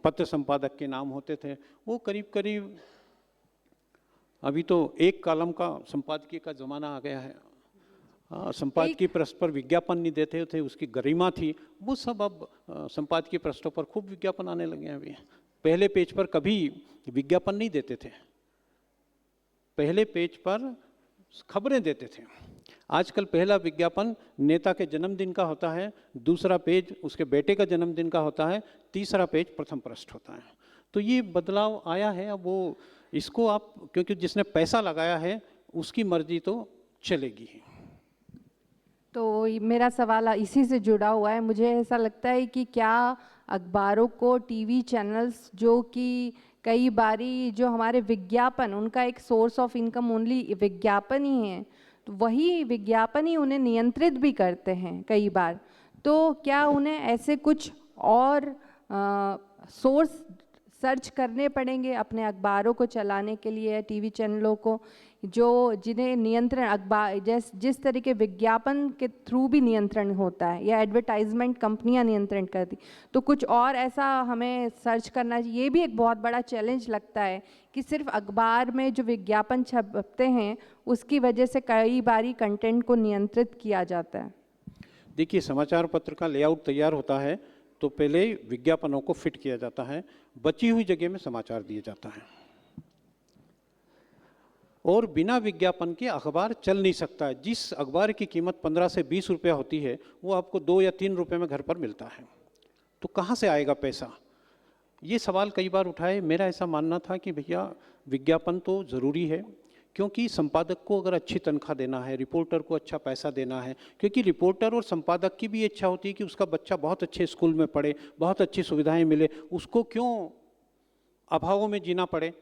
पत्र संपादक के नाम होते थे। वो करीब करीब, अभी तो एक कॉलम का संपादकीय का ज़माना आ गया है। संपादकीय पृष्ठ पर विज्ञापन नहीं देते थे, उसकी गरिमा थी, वो सब अब संपादकीय पृष्ठों पर खूब विज्ञापन आने लगे हैं। अभी पहले पेज पर कभी विज्ञापन नहीं देते थे, पहले पेज पर खबरें देते थे। आजकल पहला विज्ञापन नेता के जन्मदिन का होता है, दूसरा पेज उसके बेटे का जन्मदिन का होता है, तीसरा पेज प्रथम पृष्ठ होता है। तो ये बदलाव आया है। अब वो इसको आप, क्योंकि जिसने पैसा लगाया है उसकी मर्जी तो चलेगी। तो मेरा सवाल इसी से जुड़ा हुआ है। मुझे ऐसा लगता है कि क्या अखबारों को टीवी चैनल्स, जो कि कई बारी जो हमारे विज्ञापन, उनका एक सोर्स ऑफ इनकम ओनली विज्ञापन ही है, तो वही विज्ञापन ही उन्हें नियंत्रित भी करते हैं कई बार। तो क्या उन्हें ऐसे कुछ और सोर्स सर्च करने पड़ेंगे अपने अखबारों को चलाने के लिए, टीवी चैनलों को, जो जिन्हें नियंत्रण अखबार जिस तरीके विज्ञापन के थ्रू भी नियंत्रण होता है या एडवर्टाइजमेंट कंपनियां नियंत्रण करती, तो कुछ और ऐसा हमें सर्च करना चाहिए। ये भी एक बहुत बड़ा चैलेंज लगता है कि सिर्फ अखबार में जो विज्ञापन छपते हैं उसकी वजह से कई बारी कंटेंट को नियंत्रित किया जाता है। देखिए, समाचार पत्र का लेआउट तैयार होता है तो पहले विज्ञापनों को फिट किया जाता है, बची हुई जगह में समाचार दिया जाता है, और बिना विज्ञापन के अखबार चल नहीं सकता है। जिस अखबार की कीमत 15 से 20 रुपया होती है वो आपको 2 या 3 रुपये में घर पर मिलता है, तो कहाँ से आएगा पैसा? ये सवाल कई बार उठाए। मेरा ऐसा मानना था कि भैया विज्ञापन तो ज़रूरी है, क्योंकि संपादक को अगर अच्छी तनख्वाह देना है, रिपोर्टर को अच्छा पैसा देना है, क्योंकि रिपोर्टर और संपादक की भी इच्छा होती है कि उसका बच्चा बहुत अच्छे स्कूल में पढ़े, बहुत अच्छी सुविधाएं मिले, उसको क्यों अभावों में जीना पड़े।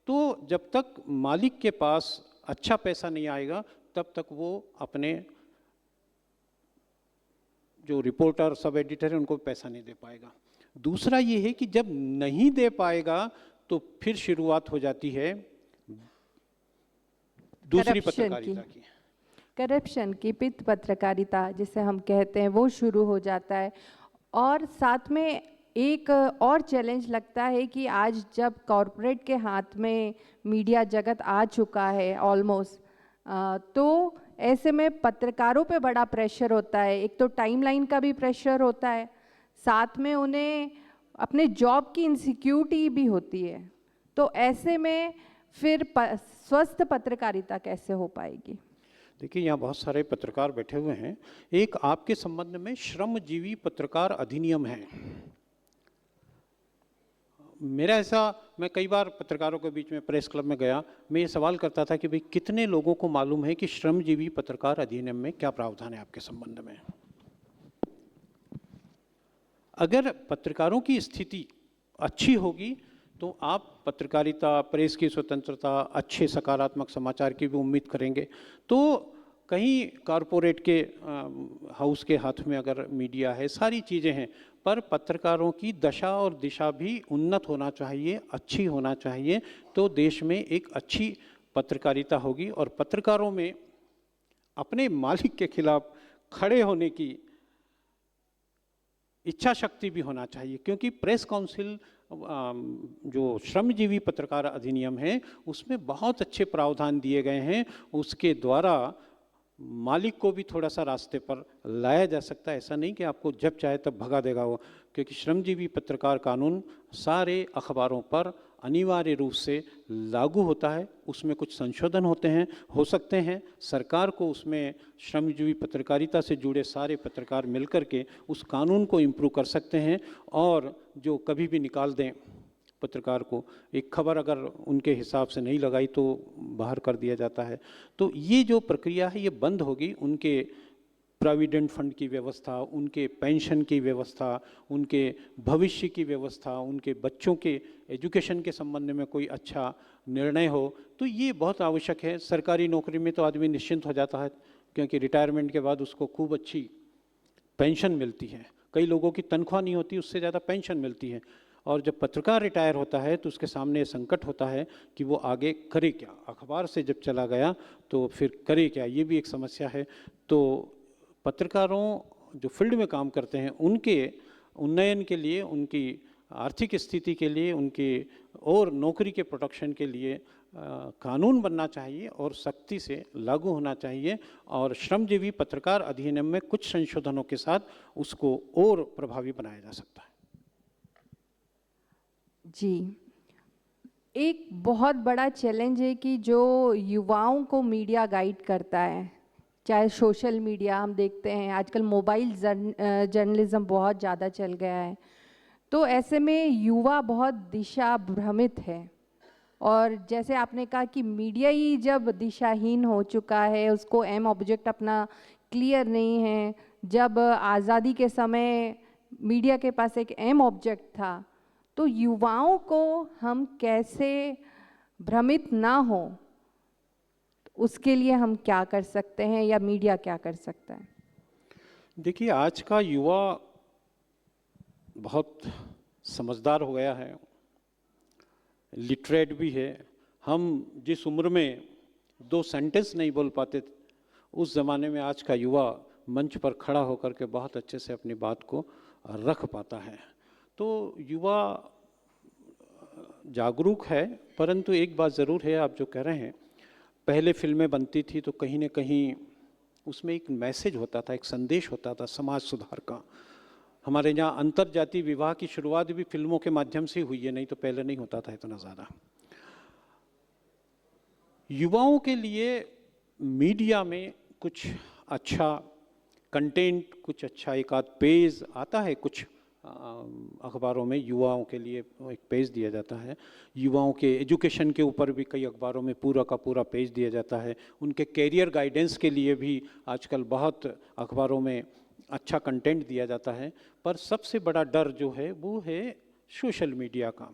तो जब तक मालिक के पास अच्छा पैसा नहीं आएगा तब तक वो अपने जो रिपोर्टर, सब एडिटर है, उनको पैसा नहीं दे पाएगा। दूसरा ये है कि जब नहीं दे पाएगा तो फिर शुरुआत हो जाती है दूसरी पत्रकारिता की, करप्शन की, पित्त पत्रकारिता जिसे हम कहते हैं, वो शुरू हो जाता है। और साथ में एक और चैलेंज लगता है कि आज जब कॉरपोरेट के हाथ में मीडिया जगत आ चुका है ऑलमोस्ट, तो ऐसे में पत्रकारों पे बड़ा प्रेशर होता है। एक तो टाइमलाइन का भी प्रेशर होता है, साथ में उन्हें अपने जॉब की इनसिक्योरिटी भी होती है। तो ऐसे में फिर स्वस्थ पत्रकारिता कैसे हो पाएगी? देखिए, यहाँ बहुत सारे पत्रकार बैठे हुए हैं। एक आपके संबंध में श्रमजीवी पत्रकार अधिनियम है। मेरा ऐसा, मैं कई बार पत्रकारों के बीच में प्रेस क्लब में गया, मैं ये सवाल करता था कि भाई कितने लोगों को मालूम है कि श्रमजीवी पत्रकार अधिनियम में क्या प्रावधान है आपके संबंध में। अगर पत्रकारों की स्थिति अच्छी होगी तो आप पत्रकारिता, प्रेस की स्वतंत्रता, अच्छे सकारात्मक समाचार की भी उम्मीद करेंगे। तो कहीं कॉरपोरेट के हाउस के हाथ में अगर मीडिया है, सारी चीज़ें हैं, पर पत्रकारों की दशा और दिशा भी उन्नत होना चाहिए, अच्छी होना चाहिए, तो देश में एक अच्छी पत्रकारिता होगी। और पत्रकारों में अपने मालिक के खिलाफ खड़े होने की इच्छा शक्ति भी होना चाहिए, क्योंकि प्रेस काउंसिल जो श्रमजीवी पत्रकार अधिनियम है उसमें बहुत अच्छे प्रावधान दिए गए हैं। उसके द्वारा मालिक को भी थोड़ा सा रास्ते पर लाया जा सकता है। ऐसा नहीं कि आपको जब चाहे तब भगा देगा वो, क्योंकि श्रमजीवी पत्रकार कानून सारे अखबारों पर अनिवार्य रूप से लागू होता है। उसमें कुछ संशोधन होते हैं, हो सकते हैं, सरकार को उसमें श्रमजीवी पत्रकारिता से जुड़े सारे पत्रकार मिलकर के उस कानून को इम्प्रूव कर सकते हैं, और जो कभी भी निकाल दें पत्रकार को, एक खबर अगर उनके हिसाब से नहीं लगाई तो बाहर कर दिया जाता है। तो ये जो प्रक्रिया है ये बंद होगी। उनके प्रोविडेंट फंड की व्यवस्था, उनके पेंशन की व्यवस्था, उनके भविष्य की व्यवस्था, उनके बच्चों के एजुकेशन के संबंध में कोई अच्छा निर्णय हो, तो ये बहुत आवश्यक है। सरकारी नौकरी में तो आदमी निश्चिंत हो जाता है, क्योंकि रिटायरमेंट के बाद उसको खूब अच्छी पेंशन मिलती है। कई लोगों की तनख्वाह नहीं होती, उससे ज़्यादा पेंशन मिलती है। और जब पत्रकार रिटायर होता है तो उसके सामने संकट होता है कि वो आगे करे क्या। अखबार से जब चला गया तो फिर करे क्या, ये भी एक समस्या है। तो पत्रकारों जो फील्ड में काम करते हैं उनके उन्नयन के लिए, उनकी आर्थिक स्थिति के लिए, उनके और नौकरी के प्रोटेक्शन के लिए कानून बनना चाहिए और सख्ती से लागू होना चाहिए। और श्रमजीवी पत्रकार अधिनियम में कुछ संशोधनों के साथ उसको और प्रभावी बनाया जा सकता है। जी, एक बहुत बड़ा चैलेंज है कि जो युवाओं को मीडिया गाइड करता है, चाहे सोशल मीडिया, हम देखते हैं आजकल मोबाइल जर्नलिज्म बहुत ज़्यादा चल गया है। तो ऐसे में युवा बहुत दिशा भ्रमित है। और जैसे आपने कहा कि मीडिया ही जब दिशाहीन हो चुका है, उसको एम ऑब्जेक्ट अपना क्लियर नहीं है। जब आज़ादी के समय मीडिया के पास एक एम ऑब्जेक्ट था, तो युवाओं को हम कैसे भ्रमित ना हो, उसके लिए हम क्या कर सकते हैं या मीडिया क्या कर सकता है? देखिए, आज का युवा बहुत समझदार हो गया है, लिटरेट भी है। हम जिस उम्र में 2 सेंटेंस नहीं बोल पाते थे, उस ज़माने में आज का युवा मंच पर खड़ा होकर के बहुत अच्छे से अपनी बात को रख पाता है। तो युवा जागरूक है, परंतु एक बात ज़रूर है, आप जो कह रहे हैं, पहले फिल्में बनती थी तो कहीं न कहीं उसमें एक मैसेज होता था, एक संदेश होता था समाज सुधार का। हमारे यहाँ अंतरजातीय विवाह की शुरुआत भी फिल्मों के माध्यम से हुई है, नहीं तो पहले नहीं होता था इतना ज़्यादा। युवाओं के लिए मीडिया में कुछ अच्छा कंटेंट, कुछ अच्छा एक आध पेज आता है, कुछ अखबारों में युवाओं के लिए एक पेज दिया जाता है। युवाओं के एजुकेशन के ऊपर भी कई अखबारों में पूरा का पूरा पेज दिया जाता है। उनके कैरियर गाइडेंस के लिए भी आजकल बहुत अखबारों में अच्छा कंटेंट दिया जाता है। पर सबसे बड़ा डर जो है वो है सोशल मीडिया का।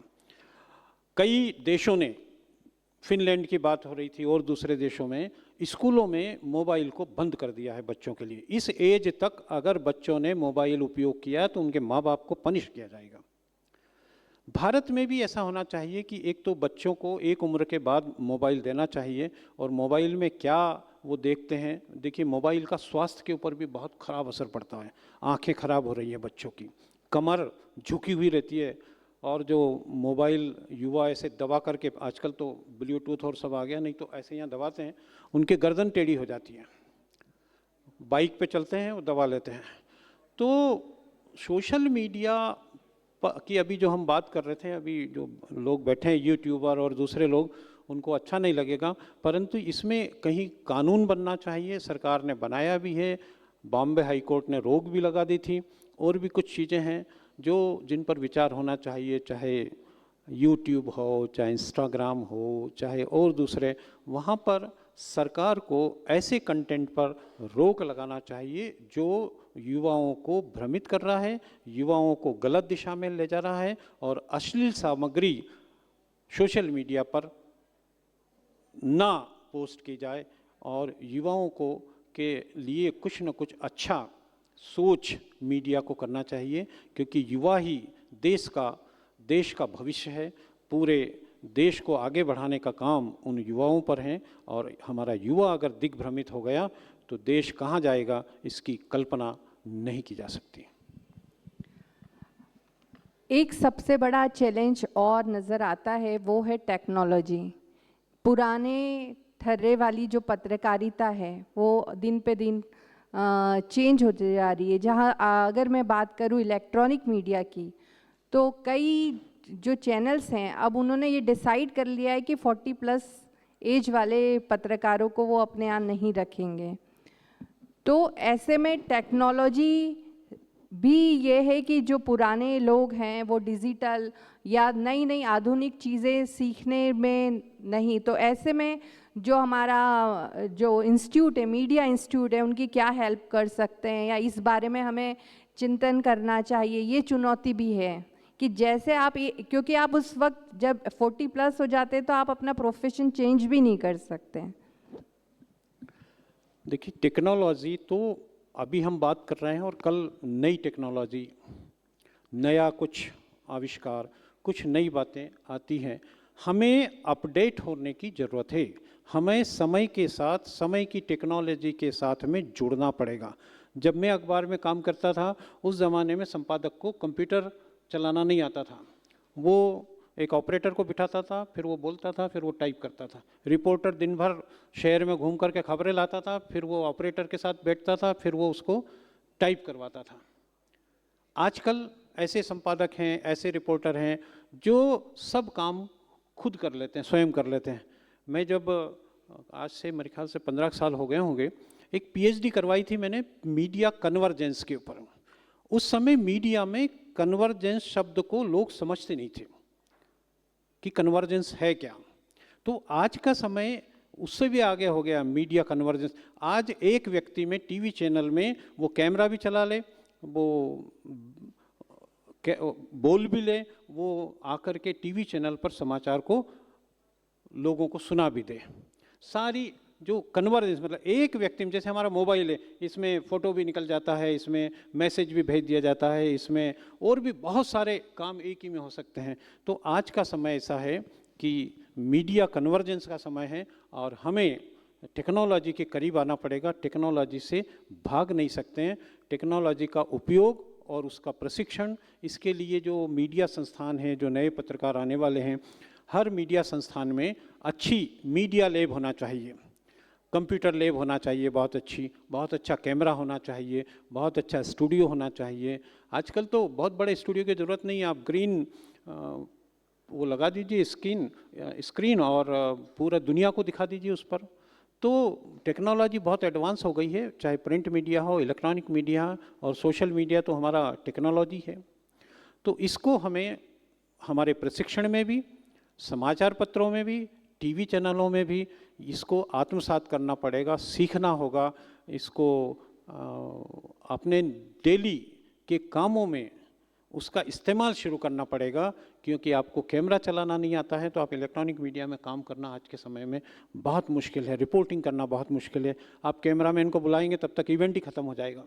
कई देशों ने, फिनलैंड की बात हो रही थी और दूसरे देशों में, स्कूलों में मोबाइल को बंद कर दिया है बच्चों के लिए। इस एज तक अगर बच्चों ने मोबाइल उपयोग किया तो उनके माँ बाप को पनिश किया जाएगा। भारत में भी ऐसा होना चाहिए कि एक तो बच्चों को एक उम्र के बाद मोबाइल देना चाहिए, और मोबाइल में क्या वो देखते हैं। देखिए, मोबाइल का स्वास्थ्य के ऊपर भी बहुत ख़राब असर पड़ता है। आंखें खराब हो रही हैं बच्चों की, कमर झुकी हुई रहती है, और जो मोबाइल युवा ऐसे दबा करके, आजकल तो ब्लूटूथ और सब आ गया, नहीं तो ऐसे यहाँ दबाते हैं, उनके गर्दन टेढ़ी हो जाती है। बाइक पे चलते हैं वो दबा लेते हैं। तो सोशल मीडिया की अभी जो हम बात कर रहे थे, अभी जो लोग बैठे हैं यूट्यूबर और दूसरे लोग, उनको अच्छा नहीं लगेगा, परंतु इसमें कहीं कानून बनना चाहिए। सरकार ने बनाया भी है, बॉम्बे हाई कोर्ट ने रोक भी लगा दी थी, और भी कुछ चीज़ें हैं जो जिन पर विचार होना चाहिए। चाहे यूट्यूब हो, चाहे इंस्टाग्राम हो, चाहे और दूसरे, वहाँ पर सरकार को ऐसे कंटेंट पर रोक लगाना चाहिए जो युवाओं को भ्रमित कर रहा है, युवाओं को गलत दिशा में ले जा रहा है, और अश्लील सामग्री सोशल मीडिया पर ना पोस्ट की जाए। और युवाओं को के लिए कुछ न कुछ अच्छा सोच मीडिया को करना चाहिए, क्योंकि युवा ही देश का भविष्य है। पूरे देश को आगे बढ़ाने का काम उन युवाओं पर है, और हमारा युवा अगर दिग्भ्रमित हो गया तो देश कहाँ जाएगा, इसकी कल्पना नहीं की जा सकती। एक सबसे बड़ा चैलेंज और नज़र आता है, वो है टेक्नोलॉजी। पुराने थर्रे वाली जो पत्रकारिता है वो दिन पे दिन चेंज होती जा रही है। जहाँ अगर मैं बात करूँ इलेक्ट्रॉनिक मीडिया की, तो कई जो चैनल्स हैं अब उन्होंने ये डिसाइड कर लिया है कि 40+ एज वाले पत्रकारों को वो अपने यहाँ नहीं रखेंगे। तो ऐसे में टेक्नोलॉजी भी ये है कि जो पुराने लोग हैं वो डिजिटल या नई नई आधुनिक चीज़ें सीखने में नहीं, तो ऐसे में जो हमारा जो इंस्टीट्यूट है, मीडिया इंस्टीट्यूट है, उनकी क्या हेल्प कर सकते हैं, या इस बारे में हमें चिंतन करना चाहिए। ये चुनौती भी है कि जैसे आप क्योंकि आप उस वक्त जब 40+ हो जाते हैं तो आप अपना प्रोफेशन चेंज भी नहीं कर सकते। देखिए, टेक्नोलॉजी तो अभी हम बात कर रहे हैं, और कल नई टेक्नोलॉजी, नया कुछ आविष्कार, कुछ नई बातें आती हैं। हमें अपडेट होने की ज़रूरत है। हमें समय के साथ, समय की टेक्नोलॉजी के साथ में जुड़ना पड़ेगा। जब मैं अखबार में काम करता था, उस ज़माने में संपादक को कंप्यूटर चलाना नहीं आता था। वो एक ऑपरेटर को बिठाता था, फिर वो बोलता था, फिर वो टाइप करता था। रिपोर्टर दिन भर शहर में घूम करके खबरें लाता था, फिर वो ऑपरेटर के साथ बैठता था, फिर वो उसको टाइप करवाता था। आजकल ऐसे संपादक हैं, ऐसे रिपोर्टर हैं जो सब काम खुद कर लेते हैं, स्वयं कर लेते हैं। मैं जब आज से मेरे ख्याल से 15 साल हो गए होंगे, एक PhD करवाई थी मैंने मीडिया कन्वर्जेंस के ऊपर। उस समय मीडिया में कन्वर्जेंस शब्द को लोग समझते नहीं थे कि कन्वर्जेंस है क्या। तो आज का समय उससे भी आगे हो गया, मीडिया कन्वर्जेंस। आज एक व्यक्ति में टीवी चैनल में वो कैमरा भी चला ले, वो बोल भी ले, वो आकर के टीवी चैनल पर समाचार को लोगों को सुना भी दे। सारी जो कन्वर्जेंस, मतलब एक व्यक्ति में, जैसे हमारा मोबाइल है, इसमें फ़ोटो भी निकल जाता है, इसमें मैसेज भी भेज दिया जाता है, इसमें और भी बहुत सारे काम एक ही में हो सकते हैं। तो आज का समय ऐसा है कि मीडिया कन्वर्जेंस का समय है और हमें टेक्नोलॉजी के करीब आना पड़ेगा। टेक्नोलॉजी से भाग नहीं सकते हैं। टेक्नोलॉजी का उपयोग और उसका प्रशिक्षण, इसके लिए जो मीडिया संस्थान हैं, जो नए पत्रकार आने वाले हैं, हर मीडिया संस्थान में अच्छी मीडिया लैब होना चाहिए, कंप्यूटर लैब होना चाहिए, बहुत अच्छा कैमरा होना चाहिए, बहुत अच्छा स्टूडियो होना चाहिए। आजकल तो बहुत बड़े स्टूडियो की ज़रूरत नहीं है, आप ग्रीन वो लगा दीजिए स्क्रीन और पूरा दुनिया को दिखा दीजिए उस पर। तो टेक्नोलॉजी बहुत एडवांस हो गई है, चाहे प्रिंट मीडिया हो, इलेक्ट्रॉनिक मीडिया और सोशल मीडिया, तो हमारा टेक्नोलॉजी है। तो इसको हमें हमारे प्रशिक्षण में भी, समाचार पत्रों में भी, टीवी चैनलों में भी इसको आत्मसात करना पड़ेगा, सीखना होगा, इसको अपने डेली के कामों में उसका इस्तेमाल शुरू करना पड़ेगा। क्योंकि आपको कैमरा चलाना नहीं आता है तो आप इलेक्ट्रॉनिक मीडिया में काम करना आज के समय में बहुत मुश्किल है, रिपोर्टिंग करना बहुत मुश्किल है। आप कैमरामैन को बुलाएंगे तब तक इवेंट ही ख़त्म हो जाएगा।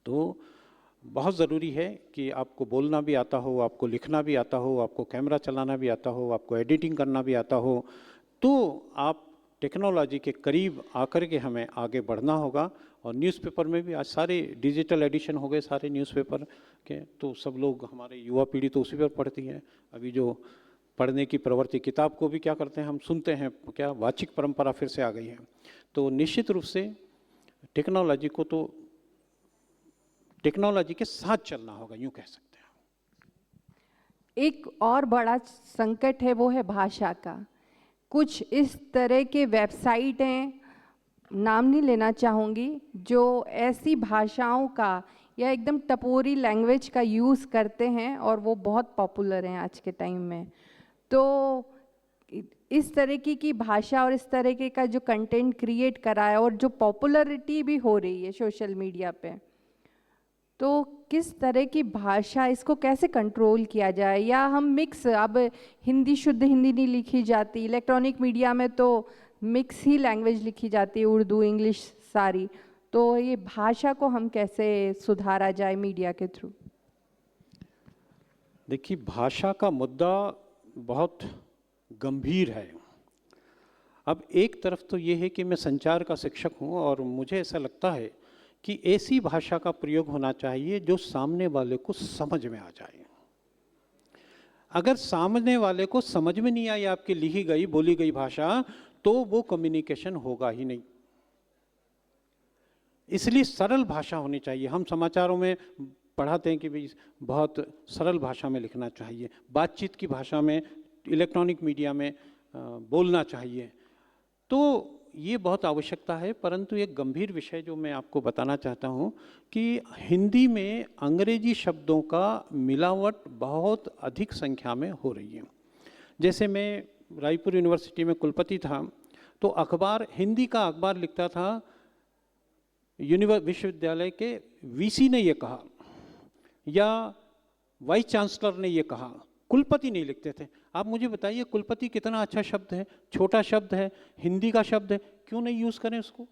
तो बहुत ज़रूरी है कि आपको बोलना भी आता हो, आपको लिखना भी आता हो, आपको कैमरा चलाना भी आता हो, आपको एडिटिंग करना भी आता हो, तो आप टेक्नोलॉजी के करीब आकर के हमें आगे बढ़ना होगा। और न्यूज़पेपर में भी आज सारे डिजिटल एडिशन हो गए सारे न्यूज़पेपर के, तो सब लोग, हमारे युवा पीढ़ी तो उसी पर पढ़ती है। अभी जो पढ़ने की प्रवृत्ति, किताब को भी क्या करते हैं हम सुनते हैं, क्या वाचिक परंपरा फिर से आ गई है। तो निश्चित रूप से टेक्नोलॉजी को तो टेक्नोलॉजी के साथ चलना होगा, यूँ कह सकते हैं। एक और बड़ा संकट है, वो है भाषा का। कुछ इस तरह के वेबसाइट हैं, नाम नहीं लेना चाहूँगी, जो ऐसी भाषाओं का या एकदम टपोरी लैंग्वेज का यूज़ करते हैं और वो बहुत पॉपुलर हैं आज के टाइम में। तो इस तरीके की भाषा और इस तरीके का जो कंटेंट क्रिएट करा है और जो पॉपुलरिटी भी हो रही है सोशल मीडिया पे, तो किस तरह की भाषा, इसको कैसे कंट्रोल किया जाए? या हम मिक्स, अब हिंदी शुद्ध हिंदी नहीं लिखी जाती, इलेक्ट्रॉनिक मीडिया में तो मिक्स ही लैंग्वेज लिखी जाती है, उर्दू इंग्लिश सारी, तो ये भाषा को हम कैसे सुधारा जाए मीडिया के थ्रू? देखिए, भाषा का मुद्दा बहुत गंभीर है। अब एक तरफ तो ये है कि मैं संचार का शिक्षक हूँ और मुझे ऐसा लगता है कि ऐसी भाषा का प्रयोग होना चाहिए जो सामने वाले को समझ में आ जाए। अगर सामने वाले को समझ में नहीं आई आपकी लिखी गई बोली गई भाषा, तो वो कम्युनिकेशन होगा ही नहीं। इसलिए सरल भाषा होनी चाहिए। हम समाचारों में पढ़ाते हैं कि भाई बहुत सरल भाषा में लिखना चाहिए, बातचीत की भाषा में इलेक्ट्रॉनिक मीडिया में बोलना चाहिए। तो ये बहुत आवश्यकता है। परंतु एक गंभीर विषय जो मैं आपको बताना चाहता हूँ कि हिंदी में अंग्रेजी शब्दों का मिलावट बहुत अधिक संख्या में हो रही है। जैसे मैं रायपुर यूनिवर्सिटी में कुलपति था, तो अखबार, हिंदी का अखबार लिखता था, विश्वविद्यालय के वीसी ने ये कहा या वाइस चांसलर ने ये कहा, कुलपति नहीं लिखते थे। आप मुझे बताइए, कुलपति कितना अच्छा शब्द है, छोटा शब्द है, हिंदी का शब्द है, क्यों नहीं यूज़ करें उसको?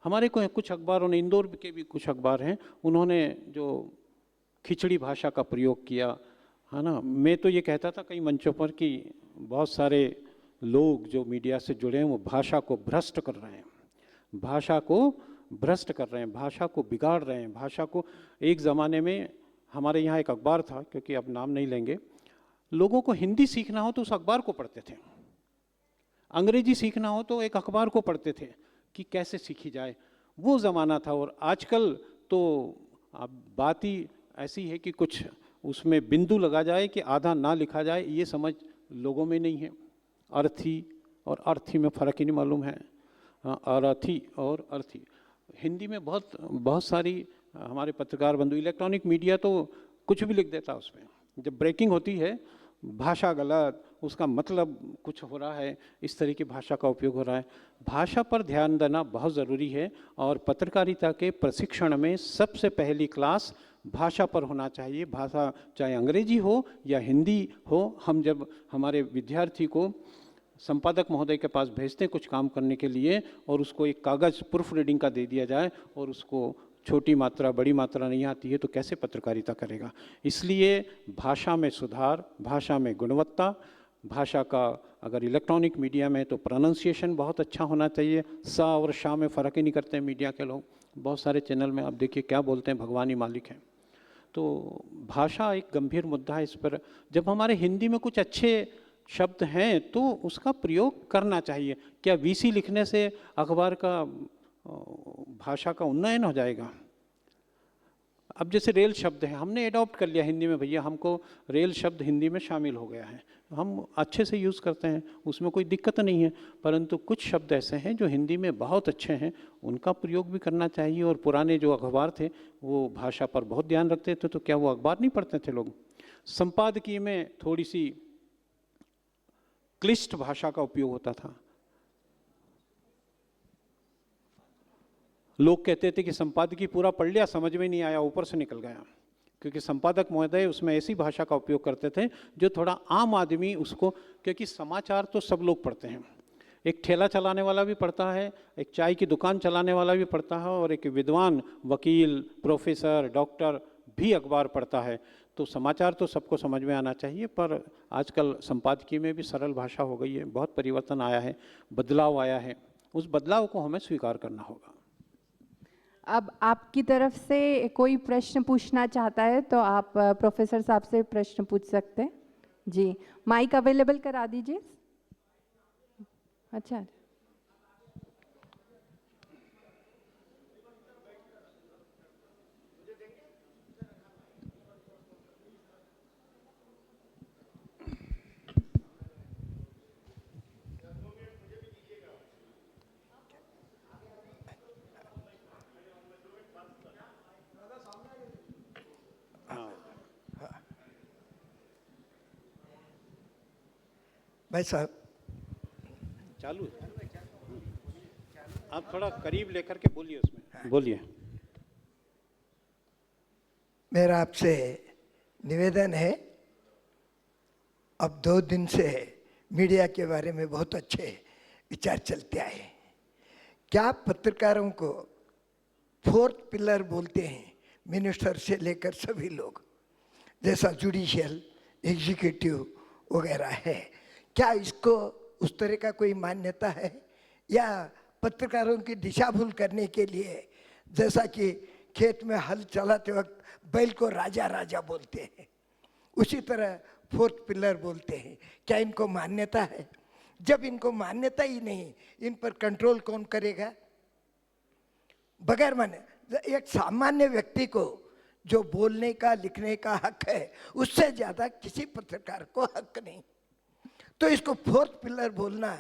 हमारे को कुछ अखबारों ने, इंदौर के भी कुछ अखबार हैं, उन्होंने जो खिचड़ी भाषा का प्रयोग किया है ना। मैं तो ये कहता था कई मंचों पर कि बहुत सारे लोग जो मीडिया से जुड़े हैं वो भाषा को भ्रष्ट कर रहे हैं, भाषा को भ्रष्ट कर रहे हैं, भाषा को बिगाड़ रहे हैं, भाषा को। एक ज़माने में हमारे यहाँ एक अखबार था, क्योंकि अब नाम नहीं लेंगे, लोगों को हिंदी सीखना हो तो उस अखबार को पढ़ते थे, अंग्रेजी सीखना हो तो एक अखबार को पढ़ते थे कि कैसे सीखी जाए। वो ज़माना था। और आजकल तो अब बात ही ऐसी है कि कुछ उसमें बिंदु लगा जाए कि आधा ना लिखा जाए, ये समझ लोगों में नहीं है। अर्थी और अर्थी में फ़र्क ही नहीं मालूम है। अरथी और अर्थी, हिंदी में बहुत सारी हमारे पत्रकार बंधु, इलेक्ट्रॉनिक मीडिया तो कुछ भी लिख देता है उसमें। जब ब्रेकिंग होती है, भाषा गलत, उसका मतलब कुछ हो रहा है, इस तरह की भाषा का उपयोग हो रहा है। भाषा पर ध्यान देना बहुत ज़रूरी है और पत्रकारिता के प्रशिक्षण में सबसे पहली क्लास भाषा पर होना चाहिए। भाषा चाहे अंग्रेजी हो या हिंदी हो। हम जब हमारे विद्यार्थी को संपादक महोदय के पास भेजते हैं कुछ काम करने के लिए और उसको एक कागज़ प्रूफ रीडिंग का दे दिया जाए और उसको छोटी मात्रा बड़ी मात्रा नहीं आती है, तो कैसे पत्रकारिता करेगा। इसलिए भाषा में सुधार, भाषा में गुणवत्ता, भाषा का अगर इलेक्ट्रॉनिक मीडिया में तो प्रोनाउंसिएशन बहुत अच्छा होना चाहिए। स और शा में फ़र्क ही नहीं करते हैं मीडिया के लोग। बहुत सारे चैनल में आप देखिए क्या बोलते हैं, भगवान ही मालिक हैं। तो भाषा एक गंभीर मुद्दा है। इस पर जब हमारे हिंदी में कुछ अच्छे शब्द हैं तो उसका प्रयोग करना चाहिए। क्या वीसी लिखने से अखबार का भाषा का उन्नयन हो जाएगा? अब जैसे रेल शब्द है, हमने एडॉप्ट कर लिया हिंदी में, भैया हमको रेल शब्द हिंदी में शामिल हो गया है, हम अच्छे से यूज़ करते हैं, उसमें कोई दिक्कत नहीं है। परंतु कुछ शब्द ऐसे हैं जो हिंदी में बहुत अच्छे हैं, उनका प्रयोग भी करना चाहिए। और पुराने जो अखबार थे वो भाषा पर बहुत ध्यान रखते थे, तो क्या वो अखबार नहीं पढ़ते थे लोग? संपादकीय में थोड़ी सी क्लिष्ट भाषा का उपयोग होता था। लोग कहते थे कि संपादकीय पूरा पढ़ लिया, समझ में नहीं आया, ऊपर से निकल गया, क्योंकि संपादक महोदय उसमें ऐसी भाषा का उपयोग करते थे जो थोड़ा आम आदमी उसको, क्योंकि समाचार तो सब लोग पढ़ते हैं, एक ठेला चलाने वाला भी पढ़ता है, एक चाय की दुकान चलाने वाला भी पढ़ता है और एक विद्वान वकील, प्रोफेसर, डॉक्टर भी अखबार पढ़ता है। तो समाचार तो सबको समझ में आना चाहिए, पर आजकल संपादकीय में भी सरल भाषा हो गई है, बहुत परिवर्तन आया है, बदलाव आया है, उस बदलाव को हमें स्वीकार करना होगा। अब आपकी तरफ से कोई प्रश्न पूछना चाहता है तो आप प्रोफेसर साहब से प्रश्न पूछ सकते हैं। जी, माइक अवेलेबल करा दीजिए। अच्छा, भाई साहब चालू है, आप थोड़ा करीब लेकर के बोलिए, उसमें बोलिए। मेरा आपसे निवेदन है, अब 2 दिन से मीडिया के बारे में बहुत अच्छे विचार चलते आए। क्या पत्रकारों को 4th पिलर बोलते हैं, मिनिस्टर से लेकर सभी लोग, जैसा जुडिशियल, एग्जीक्यूटिव वगैरह है, क्या इसको उस तरह का कोई मान्यता है? या पत्रकारों की दिशा भूल करने के लिए, जैसा कि खेत में हल चलाते वक्त बैल को राजा राजा बोलते हैं, उसी तरह 4th पिलर बोलते हैं, क्या इनको मान्यता है? जब इनको मान्यता ही नहीं, इन पर कंट्रोल कौन करेगा? बगैर माने एक सामान्य व्यक्ति को जो बोलने का, लिखने का हक है, उससे ज़्यादा किसी पत्रकार को हक नहीं। तो इसको 4th पिलर बोलना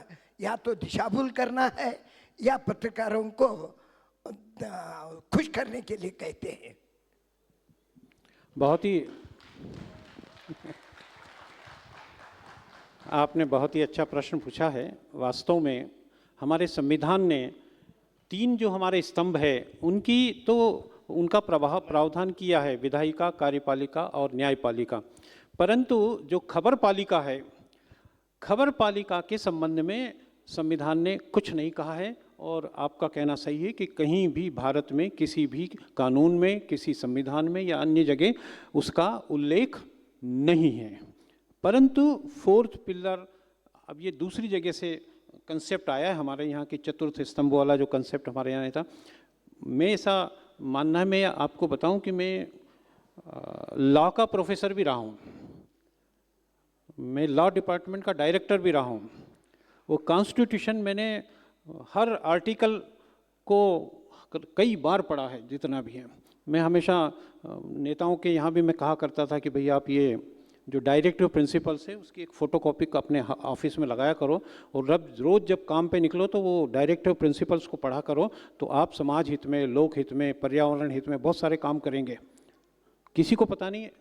या तो दिशा भूल करना है या पत्रकारों को खुश करने के लिए कहते हैं। बहुत ही आपने बहुत ही अच्छा प्रश्न पूछा है। वास्तव में हमारे संविधान ने 3 जो हमारे स्तंभ है उनकी तो उनका प्रावधान किया है, विधायिका, कार्यपालिका और न्यायपालिका। परंतु जो खबर पालिका है, खबर पालिका के संबंध में संविधान ने कुछ नहीं कहा है। और आपका कहना सही है कि कहीं भी भारत में किसी भी कानून में, किसी संविधान में या अन्य जगह उसका उल्लेख नहीं है। परंतु 4th पिलर, अब ये दूसरी जगह से कंसेप्ट आया है, हमारे यहाँ की 4th स्तंभ वाला जो कंसेप्ट हमारे यहाँ था। मैं ऐसा मानना है, मैं आपको बताऊं कि मैं लॉ का प्रोफेसर भी रहा हूँ, मैं लॉ डिपार्टमेंट का डायरेक्टर भी रहा हूँ। वो कॉन्स्टिट्यूशन मैंने हर आर्टिकल को कई बार पढ़ा है, जितना भी है। मैं हमेशा नेताओं के यहाँ भी मैं कहा करता था कि भैया आप ये जो डायरेक्टिव प्रिंसिपल्स है उसकी एक फ़ोटोकॉपी अपने ऑफिस में लगाया करो, और रोज़ जब काम पे निकलो तो वो डायरेक्टिव प्रिंसिपल्स को पढ़ा करो, तो आप समाज हित में, लोक हित में, पर्यावरण हित में बहुत सारे काम करेंगे। किसी को पता नहीं है,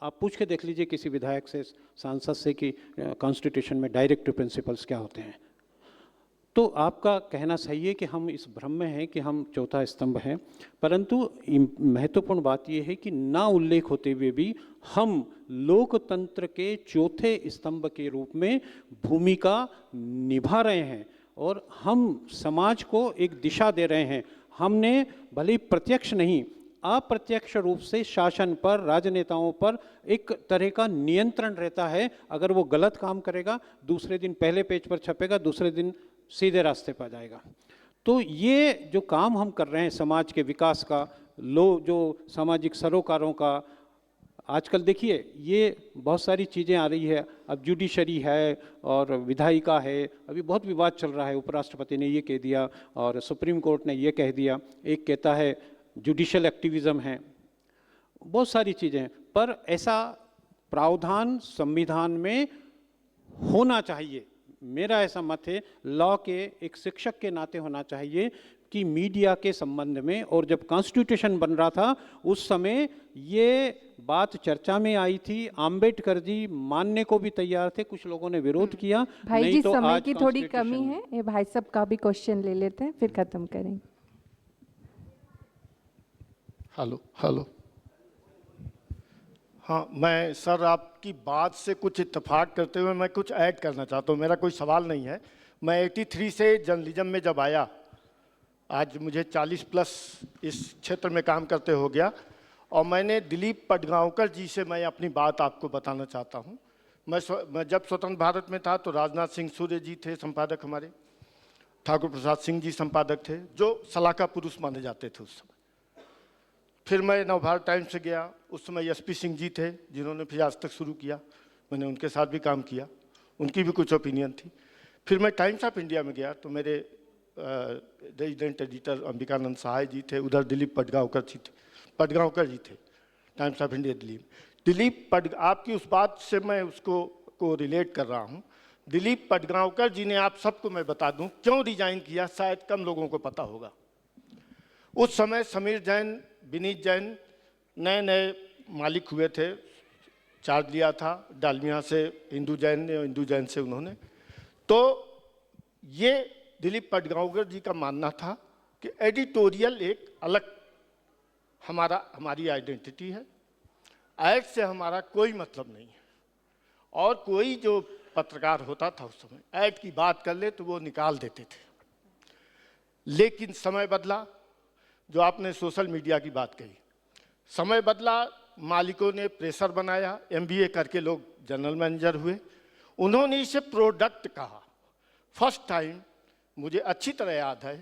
आप पूछ के देख लीजिए किसी विधायक से, सांसद से कि कॉन्स्टिट्यूशन में डायरेक्टिव प्रिंसिपल्स क्या होते हैं। तो आपका कहना सही है कि हम इस भ्रम में हैं कि हम चौथा स्तंभ हैं, परंतु महत्वपूर्ण बात यह है कि ना उल्लेख होते हुए भी हम लोकतंत्र के चौथे स्तंभ के रूप में भूमिका निभा रहे हैं और हम समाज को एक दिशा दे रहे हैं। हमने भले प्रत्यक्ष नहीं, अप्रत्यक्ष रूप से शासन पर, राजनेताओं पर एक तरह का नियंत्रण रहता है। अगर वो गलत काम करेगा, दूसरे दिन पहले पेज पर छपेगा, दूसरे दिन सीधे रास्ते पर जाएगा। तो ये जो काम हम कर रहे हैं समाज के विकास का, जो सामाजिक सरोकारों का, आजकल देखिए ये बहुत सारी चीज़ें आ रही है। अब जुडिशरी है और विधायिका है, अभी बहुत विवाद चल रहा है। उपराष्ट्रपति ने ये कह दिया और सुप्रीम कोर्ट ने ये कह दिया, एक कहता है जुडिशल एक्टिविज़म है, बहुत सारी चीज़ें। पर ऐसा प्रावधान संविधान में होना चाहिए, मेरा ऐसा मत है, लॉ के एक शिक्षक के नाते होना चाहिए कि मीडिया के संबंध में। और जब कॉन्स्टिट्यूशन बन रहा था उस समय ये बात चर्चा में आई थी, आम्बेडकर जी मानने को भी तैयार थे, कुछ लोगों ने विरोध किया। भाई नहीं जी तो समय आज की थोड़ी कमी Constitution- है, ये भाई साहब का भी क्वेश्चन ले लेते हैं फिर खत्म करेंगे। हेलो। हाँ, मैं सर आपकी बात से कुछ इत्तेफाक करते हुए मैं कुछ ऐड करना चाहता हूँ। मेरा कोई सवाल नहीं है। मैं 83 से जर्नलिज्म में जब आया, आज मुझे 40 प्लस इस क्षेत्र में काम करते हो गया, और मैंने दिलीप पटगांवकर जी से मैं अपनी बात आपको बताना चाहता हूँ। मैं जब स्वतंत्र भारत में था तो राजनाथ सिंह सूर्य जी थे संपादक हमारे, ठाकुर प्रसाद सिंह जी संपादक थे, जो सलाहकार पुरुष माने जाते थे उस समय। फिर मैं नवभारत टाइम्स से गया, उस समय एसपी सिंह जी थे जिन्होंने फिर आज तक शुरू किया, मैंने उनके साथ भी काम किया, उनकी भी कुछ ओपिनियन थी। फिर मैं टाइम्स ऑफ इंडिया में गया तो मेरे रेजिडेंट एडिटर अंबिकानंद सहाय जी थे, उधर दिलीप पटगांवकर जी थे टाइम्स ऑफ इंडिया दिल्ली। आपकी उस बात से मैं उसको रिलेट कर रहा हूँ। दिलीप पटगांवकर जी ने, आप सबको मैं बता दूँ क्यों रिजाइन किया, शायद कम लोगों को पता होगा। उस समय समीर जैन, विनीत जैन नए मालिक हुए थे, चार्ज लिया था डालमिया से इंदू जैन ने, इंदू जैन से उन्होंने। तो ये दिलीप पटगांवकर जी का मानना था कि एडिटोरियल एक अलग हमारी आइडेंटिटी है, ऐड से हमारा कोई मतलब नहीं है। और कोई जो पत्रकार होता था उस समय ऐड की बात कर ले तो वो निकाल देते थे। लेकिन समय बदला, जो आपने सोशल मीडिया की बात कही, समय बदला, मालिकों ने प्रेशर बनाया, MBA करके लोग जनरल मैनेजर हुए, उन्होंने इसे प्रोडक्ट कहा। फर्स्ट टाइम मुझे अच्छी तरह याद है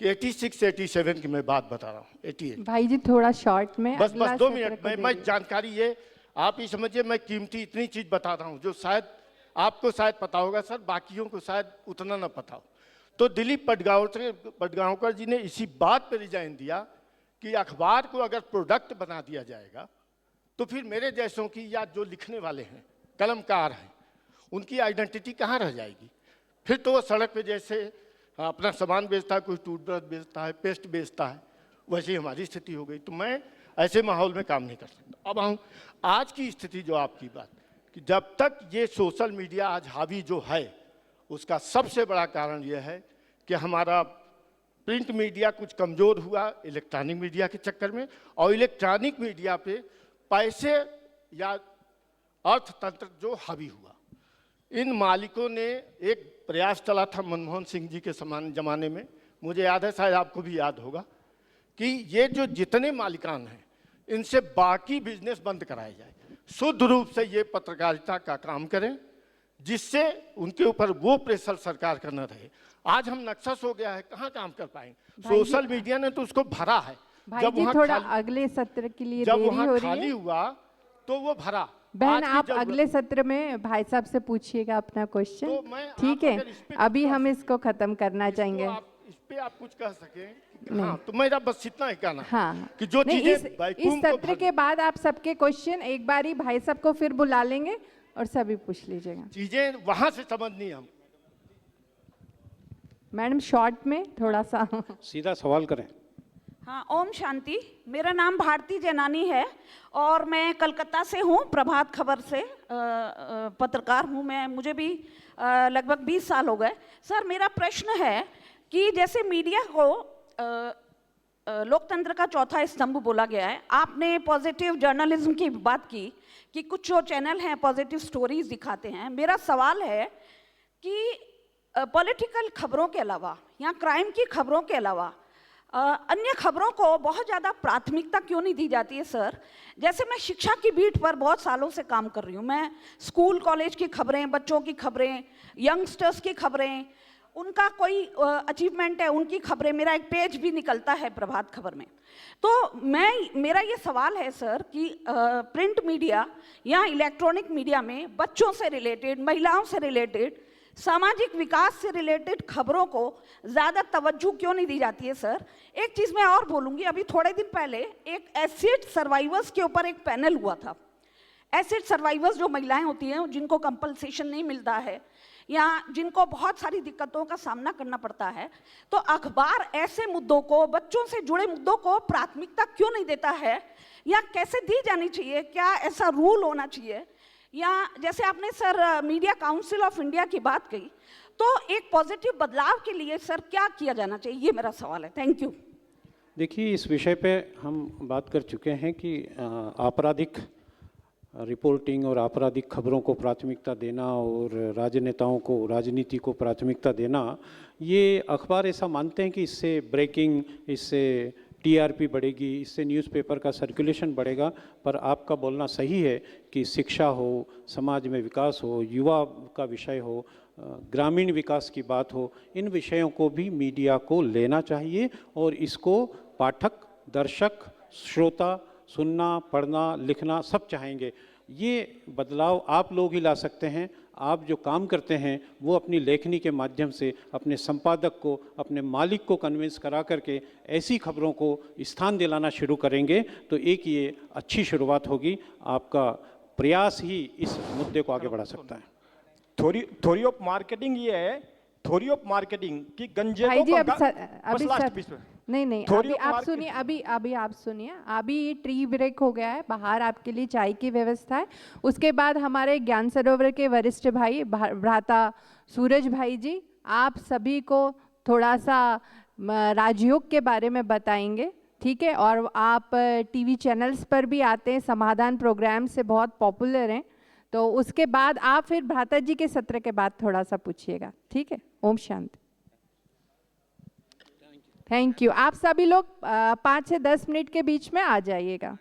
कि 86-87 की मैं बात बता रहा हूँ, 88। भाई जी थोड़ा शॉर्ट में, बस अगला 2 सत्र मिनट को में दे मैं दीजिए। जानकारी ये आप ही समझिए, मैं कीमती इतनी चीज बता रहा हूँ जो शायद आपको शायद पता होगा सर, बाकियों को शायद उतना ना पता हो। तो दिलीप पटगांवकर जी ने इसी बात पर रिजाइन दिया कि अखबार को अगर प्रोडक्ट बना दिया जाएगा तो फिर मेरे जैसों की या जो लिखने वाले हैं, कलमकार हैं, उनकी आइडेंटिटी कहाँ रह जाएगी। फिर तो वो सड़क पे जैसे अपना सामान बेचता है, कोई टूथब्रश बेचता है, पेस्ट बेचता है, वैसे ही हमारी स्थिति हो गई। तो मैं ऐसे माहौल में काम नहीं कर सकता। अब आऊँ आज की स्थिति, जो आपकी बात कि जब तक ये सोशल मीडिया आज हावी जो है, उसका सबसे बड़ा कारण यह है कि हमारा प्रिंट मीडिया कुछ कमज़ोर हुआ इलेक्ट्रॉनिक मीडिया के चक्कर में, और इलेक्ट्रॉनिक मीडिया पे पैसे या अर्थतंत्र जो हावी हुआ। इन मालिकों ने एक प्रयास चला था मनमोहन सिंह जी के समान ज़माने में, मुझे याद है, शायद आपको भी याद होगा, कि ये जो जितने मालिकान हैं इनसे बाकी बिजनेस बंद कराया जाए, शुद्ध रूप से ये पत्रकारिता का काम करें, जिससे उनके ऊपर वो प्रेशर सरकार का न रहे। आज हम नक्शस हो गया है, कहाँ काम कर पाएंगे। सोशल मीडिया ने तो उसको भरा है। भाई जी थोड़ा अगले सत्र के लिए जब देरी वहाँ हो रही खाली है। हुआ तो वो भरा। बहन आज की आप जरूरत- अगले सत्र में भाई साहब से पूछिएगा अपना तो क्वेश्चन, मैं ठीक आप है। अगर इस पे अभी हम इसको खत्म करना इसको चाहेंगे। आप इस पे आप कुछ कह सकें? हाँ, तो मेरा बस इतना ही कहना है हाँ कि जो नहीं, चीजें इस वैक्यूम को सत्र के बाद आप सबके क्वेश्चन एक बारी भाई साहब को फिर बुला लेंगे और सभी पूछ लीजिएगा। चीजें वहां से समझनी है हम। मैडम शॉर्ट में थोड़ा सा सीधा सवाल करें। हाँ, ओम शांति। मेरा नाम भारती जैनानी है और मैं कलकत्ता से हूँ, प्रभात खबर से पत्रकार हूँ मैं। मुझे भी लगभग 20 साल हो गए। सर, मेरा प्रश्न है कि जैसे मीडिया को लोकतंत्र का चौथा स्तंभ बोला गया है, आपने पॉजिटिव जर्नलिज्म की बात की कि कुछ जो चैनल हैं पॉजिटिव स्टोरीज दिखाते हैं। मेरा सवाल है कि पॉलिटिकल खबरों के अलावा या क्राइम की खबरों के अलावा अन्य खबरों को बहुत ज़्यादा प्राथमिकता क्यों नहीं दी जाती है सर? जैसे मैं शिक्षा की बीट पर बहुत सालों से काम कर रही हूँ। मैं स्कूल कॉलेज की खबरें, बच्चों की खबरें, यंगस्टर्स की खबरें, उनका कोई अचीवमेंट है उनकी खबरें, मेरा एक पेज भी निकलता है प्रभात खबर में। तो मेरा ये सवाल है सर कि प्रिंट मीडिया या इलेक्ट्रॉनिक मीडिया में बच्चों से रिलेटेड, महिलाओं से रिलेटेड, सामाजिक विकास से रिलेटेड खबरों को ज़्यादा तवज्जो क्यों नहीं दी जाती है सर? एक चीज़ मैं और बोलूँगी, अभी थोड़े दिन पहले एक एसिड सर्वाइवर्स के ऊपर एक पैनल हुआ था। एसिड सर्वाइवर्स जो महिलाएं होती हैं जिनको कंपनसेशन नहीं मिलता है या जिनको बहुत सारी दिक्कतों का सामना करना पड़ता है, तो अखबार ऐसे मुद्दों को, बच्चों से जुड़े मुद्दों को प्राथमिकता क्यों नहीं देता है या कैसे दी जानी चाहिए? क्या ऐसा रूल होना चाहिए? या जैसे आपने sir media council of India की बात कही, तो एक पॉजिटिव बदलाव के लिए सर क्या किया जाना चाहिए? ये मेरा सवाल है। Thank you. देखिए, इस विषय पे हम बात कर चुके हैं कि आपराधिक रिपोर्टिंग और आपराधिक खबरों को प्राथमिकता देना और राजनेताओं को, राजनीति को प्राथमिकता देना, ये अखबार ऐसा मानते हैं कि इससे ब्रेकिंग, इससे टीआरपी बढ़ेगी, इससे न्यूज़पेपर का सर्कुलेशन बढ़ेगा। पर आपका बोलना सही है कि शिक्षा हो, समाज में विकास हो, युवा का विषय हो, ग्रामीण विकास की बात हो, इन विषयों को भी मीडिया को लेना चाहिए और इसको पाठक, दर्शक, श्रोता सुनना, पढ़ना, लिखना सब चाहेंगे। ये बदलाव आप लोग ही ला सकते हैं। आप जो काम करते हैं वो अपनी लेखनी के माध्यम से अपने संपादक को, अपने मालिक को कन्विंस करा करके ऐसी खबरों को स्थान दिलाना शुरू करेंगे तो एक ये अच्छी शुरुआत होगी। आपका प्रयास ही इस मुद्दे को आगे बढ़ा सकता है। थ्योरी ऑफ मार्केटिंग ये है, थ्योरी ऑफ मार्केटिंग कि गंजे भाई को जी नहीं Theory अभी of आप सुनिए, अभी आप सुनिए। अभी ट्री ब्रेक हो गया है, बाहर आपके लिए चाय की व्यवस्था है। उसके बाद हमारे ज्ञान सरोवर के वरिष्ठ भाई भ्राता सूरज भाई जी आप सभी को थोड़ा सा राजयोग के बारे में बताएंगे, ठीक है? और आप टीवी चैनल्स पर भी आते हैं, समाधान प्रोग्राम से बहुत पॉपुलर हैं, तो उसके बाद आप फिर भ्राता जी के सत्र के बाद थोड़ा सा पूछिएगा, ठीक है? ओम शांति। Thank you. आप सभी लोग 5 से 10 मिनट के बीच में आ जाइएगा।